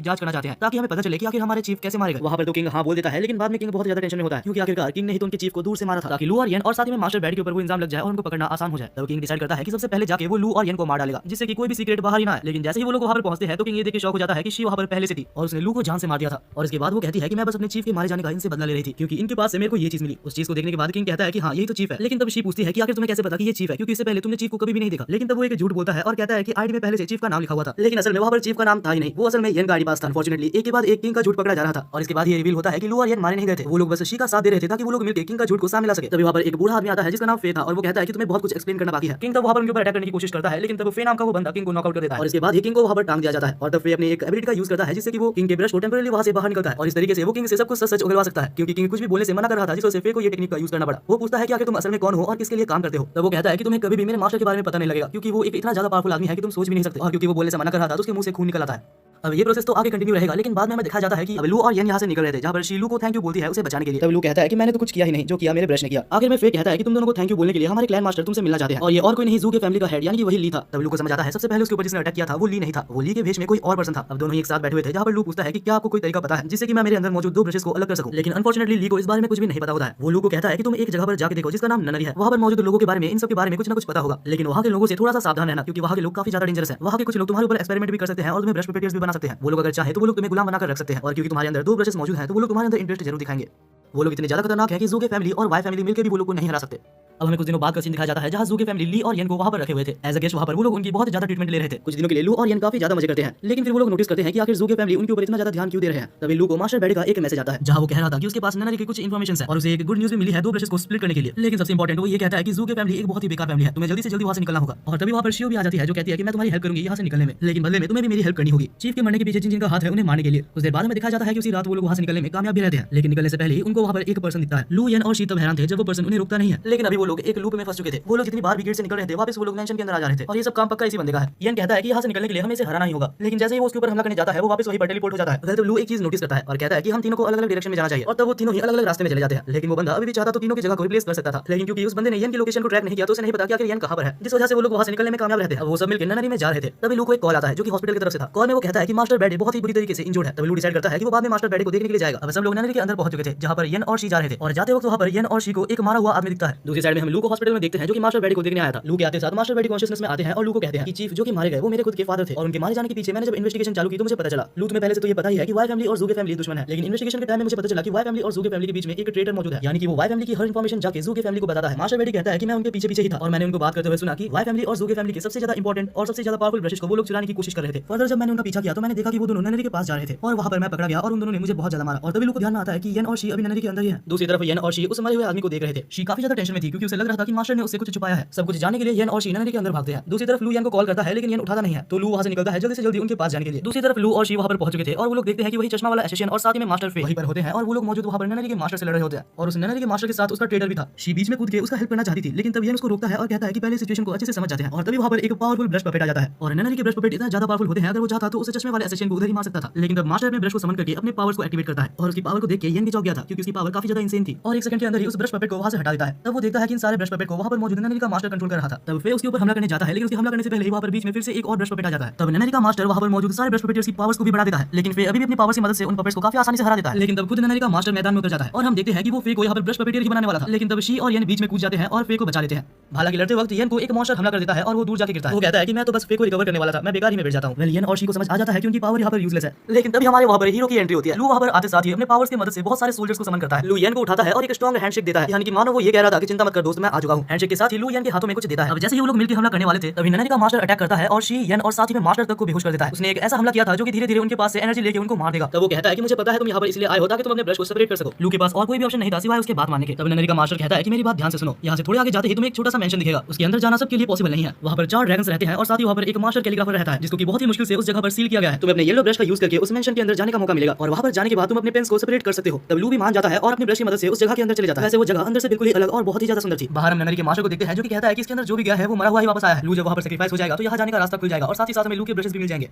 जांच करना चाहते हैं ताकि हमें पता चले कि आखिर हमारे चीफ कैसे मारे गए। वहां पर तो किंग हां बोल देता है, लेकिन बाद में किंग बहुत ज्यादा टेंशन में होता है क्योंकि आखिरकार किंग ने ही तो उनके चीफ को दूर से मारा था ताकि लू और यन और साथ ही में मास्टर बैड के ऊपर वो इल्जाम लग जाए और उनको पकड़ना आसान हो जाए। तब किंग डिसाइड करता है कि सबसे पहले जाके वो लू और यन को मार डालेगा जिससे कि कोई भी सीक्रेट बाहर ही ना आए। लेकिन जैसे ही वो लोग वहां पर पहुंचते हैं तो किंग ये देख के शॉक हो जाता है कि शी वहां पर पहले से थी और उसने लू को जान से मार दिया था। और इसके बाद वो कहती है कि मैं बस अपने चीफ के मारे जाने का इनसे बदला ले रही थी क्योंकि इनके पास से मेरे को ये चीज मिली। उस चीज को देखने के बाद किंग कहता है कि हां यही तो चीफ है। लेकिन तब शी पूछती है कि आखिर तुम्हें कैसे पता कि ये चीफ है क्योंकि इससे पहले तुमने चीफ को कभी भी नहीं देखा। लेकिन तब वो एक झूठ बोलता है और कहता है कि आईडी में पहले से चीफ का नाम लिखा हुआ था, लेकिन असल में वहां पर चीफ का नाम था ही नहीं, वो असल में यन का आईडी पास था। अनफॉर्चुनेटली एक के बाद एक किंग का झूठ पकड़ा जा रहा था और इसके बाद ये रिवील होता है कि लू और यन मारे नहीं गए थे, वो लोग बस शी का साथ दे रहे थे ताकि वो लोग मिलकर किंग का झूठ को सामने ला सके। तभी वहां पर एक बूढ़ा आदमी आता है जिसका नाम फे था और वो कहता है कि तुम्हें बहुत कुछ एक्सप्लेन करना बाकी है। किंग तब वहां पर उनके ऊपर अटैक करने की कोशिश करता है, लेकिन तब फे नाम का वो बंदा किंग को नॉकआउट कर देता है और इसके बाद ही किंग को वहां पर टांग दिया जाता है और तब फे अपनी एक एबिलिटी का यूज करता है जिससे कि वो किंग के ब्रश को टेंपरेरी वहां से बाहर निकलता है और इस तरीके से वो किंग से सब कुछ सच उगलवा सकता है क्योंकि किंग कुछ भी बोलने से मना कर रहा था जिस वजह से फे को ये टेक्निक का यूज करना पड़ा। वो पूछता है कि आखिर तुम असल में कौन हो और किसके लिए काम करते हो। तब वो कहता है कि तुम्हें कभी भी मेरे मास्टर के बारे में पता नहीं लगेगा क्योंकि वो एक इतना ज्यादा पावरफुल आदमी है कि तुम सोच भी नहीं सकते और क्योंकि वो बोलने से मना कर रहा था तो उसके मुंह से खून निकल आता है। अब ये प्रोसेस तो आगे कंटिन्यू रहेगा, लेकिन बाद में हमें दिखाया जाता है कि अब लू और यन यहाँ से निकल रहे थे जहाँ पर शीलू को थैंक यू बोलती है उसे बचाने के लिए। तब लू कहता है कि मैंने तो कुछ किया ही नहीं, जो किया मेरे ब्रश ने किया। आखिर में फे कहता है कि तुम दोनों को थैंक यू बोलने के लिए हमारे क्लैन मास्टर तुमसे मिलना चाहते हैं और ये और कोई नहीं जू के फैमिली का हेड यानी कि वही ली था। तब लू को समझ आता है सबसे पहले उसके ऊपर जिसने अटैक किया था वो ली नहीं था, वो ली के भेष में कोई और पर्सन था। अब दोनों ही एक साथ बैठे हुए थे जहाँ पर लू पूछता है कि क्या आपको कोई तरीका पता है जिससे कि मैं मेरे अंदर मौजूद 2 ब्रशेस को अलग कर सकूं। लेकिन अनफॉर्चुनेटली ली को इस बारे में कुछ भी नहीं पता होता है। वो लू को कहता है कि तुम एक जगह पर जाके देखो जिसका नाम ननरी है, वहां पर मौजूद लोगों के बारे में इन सब के बारे में कुछ ना कुछ पता होगा, लेकिन वहां के लोगों से थोड़ा सा सावधान रहना क्योंकि वहां के लोग काफी ज्यादा डेंजरस है। वहां के कुछ लोग तुम्हारे ऊपर एक्सपेरिमेंट भी कर सकते हैं और तुम्हें ब्रश पेपेटियर्स भी बना सकते हैं। वो लोग अगर चाहे तो वो लोग तुम्हें गुलाम बनाकर रख सकते हैं और क्योंकि तुम्हारे अंदर 2 ब्रशेस मौजूद हैं तो वो लोग तुम्हारे अंदर इंटरेस्ट जरूर दिखाएंगे। वो लोग इतने ज्यादा खतरनाक है कि जू के फैमिली और वाई फैमिली मिलकर भी वो लोग को नहीं हरा सकते। अब हमें कुछ दिनों बाद का सीन दिखाया जाता है जहाँ जू की फैमिली ली और यन को वहाँ पर रखे हुए थे एज अ गेस्ट। वहाँ पर वो लोग उनकी बहुत ज्यादा ट्रीटमेंट ले रहे थे। कुछ दिनों के लिए लू और यन काफी ज्यादा मजे करते हैं, लेकिन फिर वो लोग नोटिस करते हैं कि आखिर जू की फैमिली उनके ऊपर इतना ज्यादा ध्यान क्यों दे रहे हैं। तभी लू को मास्टर बेडे का एक मैसेज आता है जहाँ वो कह रहा था कि उसके पास ननरी की कुछ इन्फॉर्मेशन है और उसे एक गुड न्यूज भी मिली है 2 ब्रशेस को स्प्लिट करने के लिए। लेकिन सबसे इंपॉर्टेंट वो ये कहता है कि जू की फैमिली एक बहुत ही बेकार फैमिली है, तुम्हें जल्दी से जल्दी वहाँ से निकलना होगा। और तभी वहाँ पर शियो भी आ जाती है जो कहती है कि मैं तुम्हारी हेल्प करूंगी यहाँ से निकलने में, लेकिन बदले में तुम्हें भी मेरी हेल्प करनी होगी। चीफ के मरने के पीछे जिन जिनका हाथ है उन्हें मारने के लिए। कुछ देर बाद में दिखाया जाता है कि उसी रात वो लोग वहाँ से निकलने में कामयाब भी रहते हैं, लेकिन निकलने से पहले ही उनको वहाँ पर एक पर्सन दिखता है। लू, यन और शी तब हैरान थे जब वो पर्सन उन्हें रुकता नहीं है, लेकिन अभी वो लोग एक लूप में फंस चुके थे। वो लोग जितनी बार भी गेट से निकल रहे थे वापस वो लोग मेंशन के अंदर आ जा रहे थे और ये सब काम पक्का इसी बंदे का है। यन कहता है कि यहाँ से निकलने के लिए हमें इसे हराना ही होगा, लेकिन जैसे ही वो उसके ऊपर हमला करने जाता है वो वापस वही पर टेलीपोर्ट हो जाता है। तब लू एक चीज नोटिस करता है और कहता है कि हम तीनों को अलग अलग डायरेक्शन में जाना चाहिए और तब वो तीनों ही अलग अलग रास्ते में चले जाते हैं। लेकिन वो बंदा अभी भी चाहता तो तीनों की जगह को रिप्लेस कर सकता था, लेकिन क्योंकि उस बंदे ने यन की लोकेशन को ट्रैक नहीं किया तो उसे नहीं पता कि आखिर यन कहां पर है, जिस वजह से वो लोग वहां से निकलने में कामयाब रहते हैं। वो सब मिलकर ननरी में जा रहे थे। तभी लू को एक कॉल आता है जो कि हॉस्पिटल की तरफ से था। कॉल में वो कहता है कि मास्टर बेडे बहुत ही बुरी तरीके से इंजर्ड है। तभी लू डिसाइड करता है कि वो बाद में मास्टर बेडे को देखने के लिए जाएगा। अब सब लोग ननरी के अंदर पहुंच चुके थे जहां पर यन और शी जा रहे थे और जाते वक्त वहां पर यन और शी को एक मारा हुआ आदमी दिखता है। दूसरी साइड में हम लू को हॉस्पिटल में देखते हैं जो कि मास्टर बेडे को देखने आया था। लू के आते साथ मास्टर बेडे कॉन्शियसनेस में आते हैं और लू को कहते हैं कि चीफ जो कि मारे गए वो मेरे खुद के फादर थे और उनके मारे जाने के पीछे मैंने जब इन्वेस्टिगेशन चालू की तो मुझे पता चला। लू तुम्हें पहले से तो ये पता ही है कि वाई फैमिली और जू की फैमिली दुश्मन है, लेकिन इन्वेस्टिगेशन के टाइम में मुझे पता चला कि वाई फैमिली और जू की फैमिली के बीच में एक ट्रेटर मौजूद है, यानी कि वो वाई फैमिली की हर इंफॉर्मेशन जाके जू की फैमिली को बताता है। मास्टर बेडे कहता है कि मैं उनके पीछे ही था और मैंने उनको बात करते हुए सुना कि वाई फैमिली और जू की फैमिली के सबसे ज्यादा इंपॉर्टेंट और सबसे ज्यादा पावरफुल ब्रशेस को वो लोग चुराने की कोशिश कर रहे थे। फर्दर जब मैंने उनका पीछा किया तो मैंने देखा कि वो दोनों ननरी के पास जा रहे थे और वहां पर मैं पकड़ा गया और उन दोनों ने मुझे बहुत ज्यादा मारा। और तभी लू को ध्यान में आता है कि यन और शी अभी ननरी के अंदर ही है। दूसरी तरफ यन और शी उस मरे हुए आदमी को देख रहे थे। शी काफी ज्यादा टेंशन में थी क्योंकि उसे लग रहा था कि मास्टर ने उससे कुछ छुपाया है। सब कुछ जानने के लिए यन और शी ननरी के अंदर भागते हैं। दूसरी तरफ लू यन को कॉल करता है लेकिन यन उठाता नहीं है, तो लू वहां से निकलता है जल्दी से जल्दी उनके पास जाने के लिए। दूसरी तरफ लू और शी वहां पर पहुंच चुके थे और वो लोग देखते हैं कि वही चश्मा वाला एसेसियन और साथ ही में मास्टर फे वहीं पर होते हैं और वो लोग मौजूद वहां पर ननरी के मास्टर से लड़ रहे होते हैं और उस ननरी के मास्टर के साथ उसका ट्रेडर भी था। शी बीच में कूद के उसका हेल्प करना चाहती थी, लेकिन तब यन उसको रोकता है और कहता है कि पहले सिचुएशन को अच्छे से समझ जाते हैं। और तभी वहां पर एक पावरफुल ब्रश पपेट आ जाता है और ननरी के ब्रश पपेट इतना ज्यादा पावरफुल होते हैं अगर वो चाहता तो उस चश्मे वाले एसेसियन को उधर ही मार सकता था, लेकिन तब मास्टर अपने ब्रश को समन करके अपने पावर्स को एक्टिवेट करता है और उसकी पावर को देख के यन भी चौंक गया था क्योंकि उसकी पावर काफी ज्यादा इंसेन थी और एक सेकंड के अंदर ही उस ब्रश पपेट को वहां से हटा देता है। तब वो देखता है कि इन सारे ब्रश पपेट को वहां पर मौजूद ननरी का मास्टर कंट्रोल कर रहा था। तब फे उसके ऊपर हमला करने जाता है, लेकिन उसके हमला करने से पहले ही वहां पर बीच में फिर से एक और ब्रश पपेट आ जाता है। तब ननरी का मास्टर वहां पर मौजूद सारे ब्रश पपेट्स की पावर्स को भी बढ़ा देता है, लेकिन फे अभी भी अपनी पावर्स की मदद से उन पपेट्स को काफी आसानी से हरा देता है। लेकिन तब खुद ननरी का मास्टर मैदान में उतर जाता है और हम देखते हैं कि वो फे को यहाँ पर ब्रश पपेटियर ही बनाने वाला था, लेकिन तब शी और यन बीच में कूद जाते हैं और फे को बचा लेते हैं। हालांकि लड़ते वक्त यन को एक मॉन्स्टर हमला कर देता है और वो दूर जाके गिरता है। वो कहता है कि मैं तो बस फे को रिकवर करने वाला था, मैं बेकार ही में गिर जाता हूं। वेल यन और शी को समझ आ जाता है कि उनकी पावर यहाँ पर यूजलेस है, लेकिन तभी हमारे वहां पर हीरो की एंट्री होती है। लू वहां पर आते साथ ही अपने पावर्स की मदद से बहुत सारे सोल्जर्स को समन करता है। लू यन को उठाता है और एक स्ट्रॉन्ग हैंडशेक देता है, यानी कि मानो वो ये कह रहा था कि चिंता मत कर दोस्त, मैं आ चुका हूं। हैंडशेक के साथ ही लू यन के हाथों में कुछ देता है। अब जैसे ही वो लोग मिलकर हमला करने वाले थे तभी ननरी का मास्टर अटैक करता है और शी यन और साथ ही में मास्टर तक को बेहोश कर देता है। उसने एक ऐसा हमला किया था जो कि धीरे-धीरे उनके पास से एनर्जी लेके उनको मार देगा। तब वो कहता है कि मुझे पता है तुम यहाँ पर इसलिए आए हो ताकि तुम अपने ब्रश को सेपरेट कर सको। लू के पास और कोई भी ऑप्शन नहीं था सिवाय उसके बात मानने के। तब ननरी का मास्टर कहता है कि मेरी बात ध्यान से सुनो, यहाँ से थोड़े आगे जाते ही तुम्हें एक छोटा सा मेंशन दिखेगा, उसके अंदर जाना सबके लिए पॉसिबल नहीं है। वहाँ पर 4 ड्रैगन्स रहते हैं और साथ ही वहाँ पर एक मास्टर कैलीग्राफर रहता है जिसको कि बहुत ही मुश्किल से उस जगह पर सील किया गया है। तुम्हें अपने येलो ब्रश का यूज करके उस मेंशन के अंदर जाने का मौका मिलेगा और वहाँ पर जाने के बाद तुम अपने पेन्स को सेपरेट कर सकते हो। तब लू भी मान जाता है और अपने ब्रश की मदद से उस जगह के अंदर चले जाता है। वैसे वो जगह अंदर से बिल्कुल ही अलग और बहुत ही ज्यादा सुंदर थी। बाहर हम ननरी के मास्टर को देखते हैं जो कि कहता है कि इसके अंदर जो भी गया है वो मरा हुआ ही वापस आया है। लू जब वहाँ पर सेक्रीफाइस हो जाएगा तो यहाँ जाने का रास्ता खुल जाएगा और साथ ही साथ हमें लू के ब्रशेस भी मिल जाएंगे।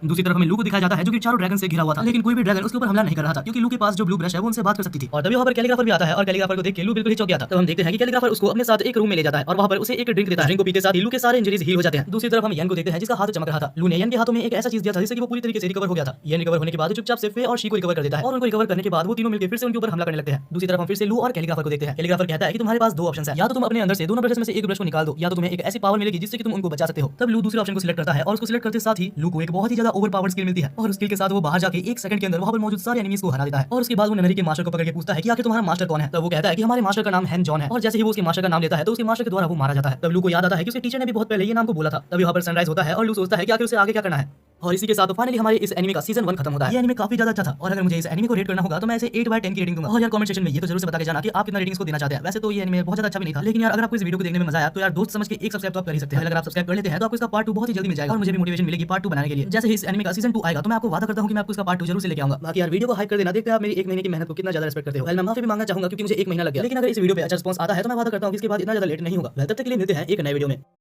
दूसरी तरफ हमें लू को दिखाया जाता है जो कि 4 ड्रैगन से घिरा हुआ था, लेकिन कोई भी ड्रैगन उसके ऊपर हमला नहीं कर रहा था क्योंकि लू के पास जो ब्लू ब्रश है वो उनसे बात कर सकती थी। और तभी वहाँ पर कैलीग्राफर भी आता है और कैलीग्राफर को देख के लू बिल्कुल ही चौंक गया था। तब हम देखते हैं कि कैलीग्राफर उसको अपने साथ एक रूम में ले जाता है और वहाँ पर उसे एक ड्रिंक देता है। ड्रिंक को पीते साथ ही लू के सारे इंजरीज हील हो जाते हैं। दूसरी तरफ हम यन को देखते हैं जिसका हाथ चमक रहा था। लू ने यन के हाथों में एक ऐसा चीज दिया था जिससे कि वो पूरी तरीके से रिकवर हो गया था। यन रिकवर होने के बाद चुपचाप से फे और शी को रिकवर कर देता है और उनको रिकवर करने के बाद वो तीनों मिलकर फिर से उनके ऊपर हमला करने लगते हैं। दूसरी तरफ हम फिर से लू और कैलीग्राफर को देखते हैं। कैलीग्राफर कहता है कि तुम्हारे पास 2 ऑप्शंस हैं, या तो तुम अपने अंदर से दोनों ब्रशेस में से एक ब्रश को निकाल दो या तो तुम्हें एक ऐसी पावर मिलेगी जिससे कि तुम उनको बचा सकते हो। तब लू दूसरे ऑप्शन को सिलेक्ट करता है और उसको सिलेक्ट करते साथ ही लू को एक बहुत ही ज्यादा ओवरपावर्ड स्किल मिलती है और उस स्किल के साथ वो बाहर जाके 1 सेकंड के अंदर वहां पर मौजूद सारे एनिमीज को हरा देता है। और उसके बाद वो ननरी के मास्टर को पकड़ के पूछता है कि आखिर तुम्हारा मास्टर कौन है। तब वो कहता है कि हमारे मास्टर का नाम हैन जॉन है और जैसे ही वो उसके मास्टर का नाम लेता है तो उसके मास्टर के द्वारा वो मारा जाता है। तब लू को याद आता है कि उसके टीचर ने भी बहुत पहले ये नाम को बोला था। तभी वहां पर सनराइज होता है और लू सोचता है कि आखिर उसे आगे क्या करना है। और इसी के साथ फाइनली हमारे इस एनिमे का सीजन 1 खत्म होता है। ये एनिमे काफी ज्यादा अच्छा था और अगर मुझे इस एनिमे को रेट करना होगा तो मैं इसे 8/10 की रेटिंग दूंगा। और यार कमेंट सेक्शन में ये तो जरूर से बता के जाना कि आप कितना रेटिंग्स को देना चाहते हैं। वैसे तो ये एनिमे बहुत ज्यादा अच्छा भी नहीं था, लेकिन यार अगर आपको इस वीडियो को देखने में मजा आया तो यार दोस्त समझ के एक सब्सक्राइब तो आप कर ही सकते हैं। अगर आप सब्सक्राइब कर लेते हैं तो आपको इसका पार्ट 2 बहुत ही जल्दी मिल जाएगा और मुझे भी मोटिवेशन मिलेगी पार्ट 2 बनाने के लिए। जैसे ही इस एनिमे का सीजन 2 आएगा तो मैं आपको वादा करता हूं कि मैं आपको इसका पार्ट 2 जरूर से लेके आऊंगा। बाकी यार वीडियो को हाइप कर देना, देखते हैं आप मेरी 1 महीने की मेहनत को कितना ज्यादा रिस्पेक्ट करते हो। मैं माफी भी मांगना चाहूंगा क्योंकि मुझे 1 महीना लग गया, लेकिन अगर इस वीडियो पे अच्छा रिस्पांस आता है तो मैं वादा करता हूं कि इसके बाद इतना ज्यादा लेट नहीं होगा। तब तक के लिए मिलते हैं एक नए वीडियो में।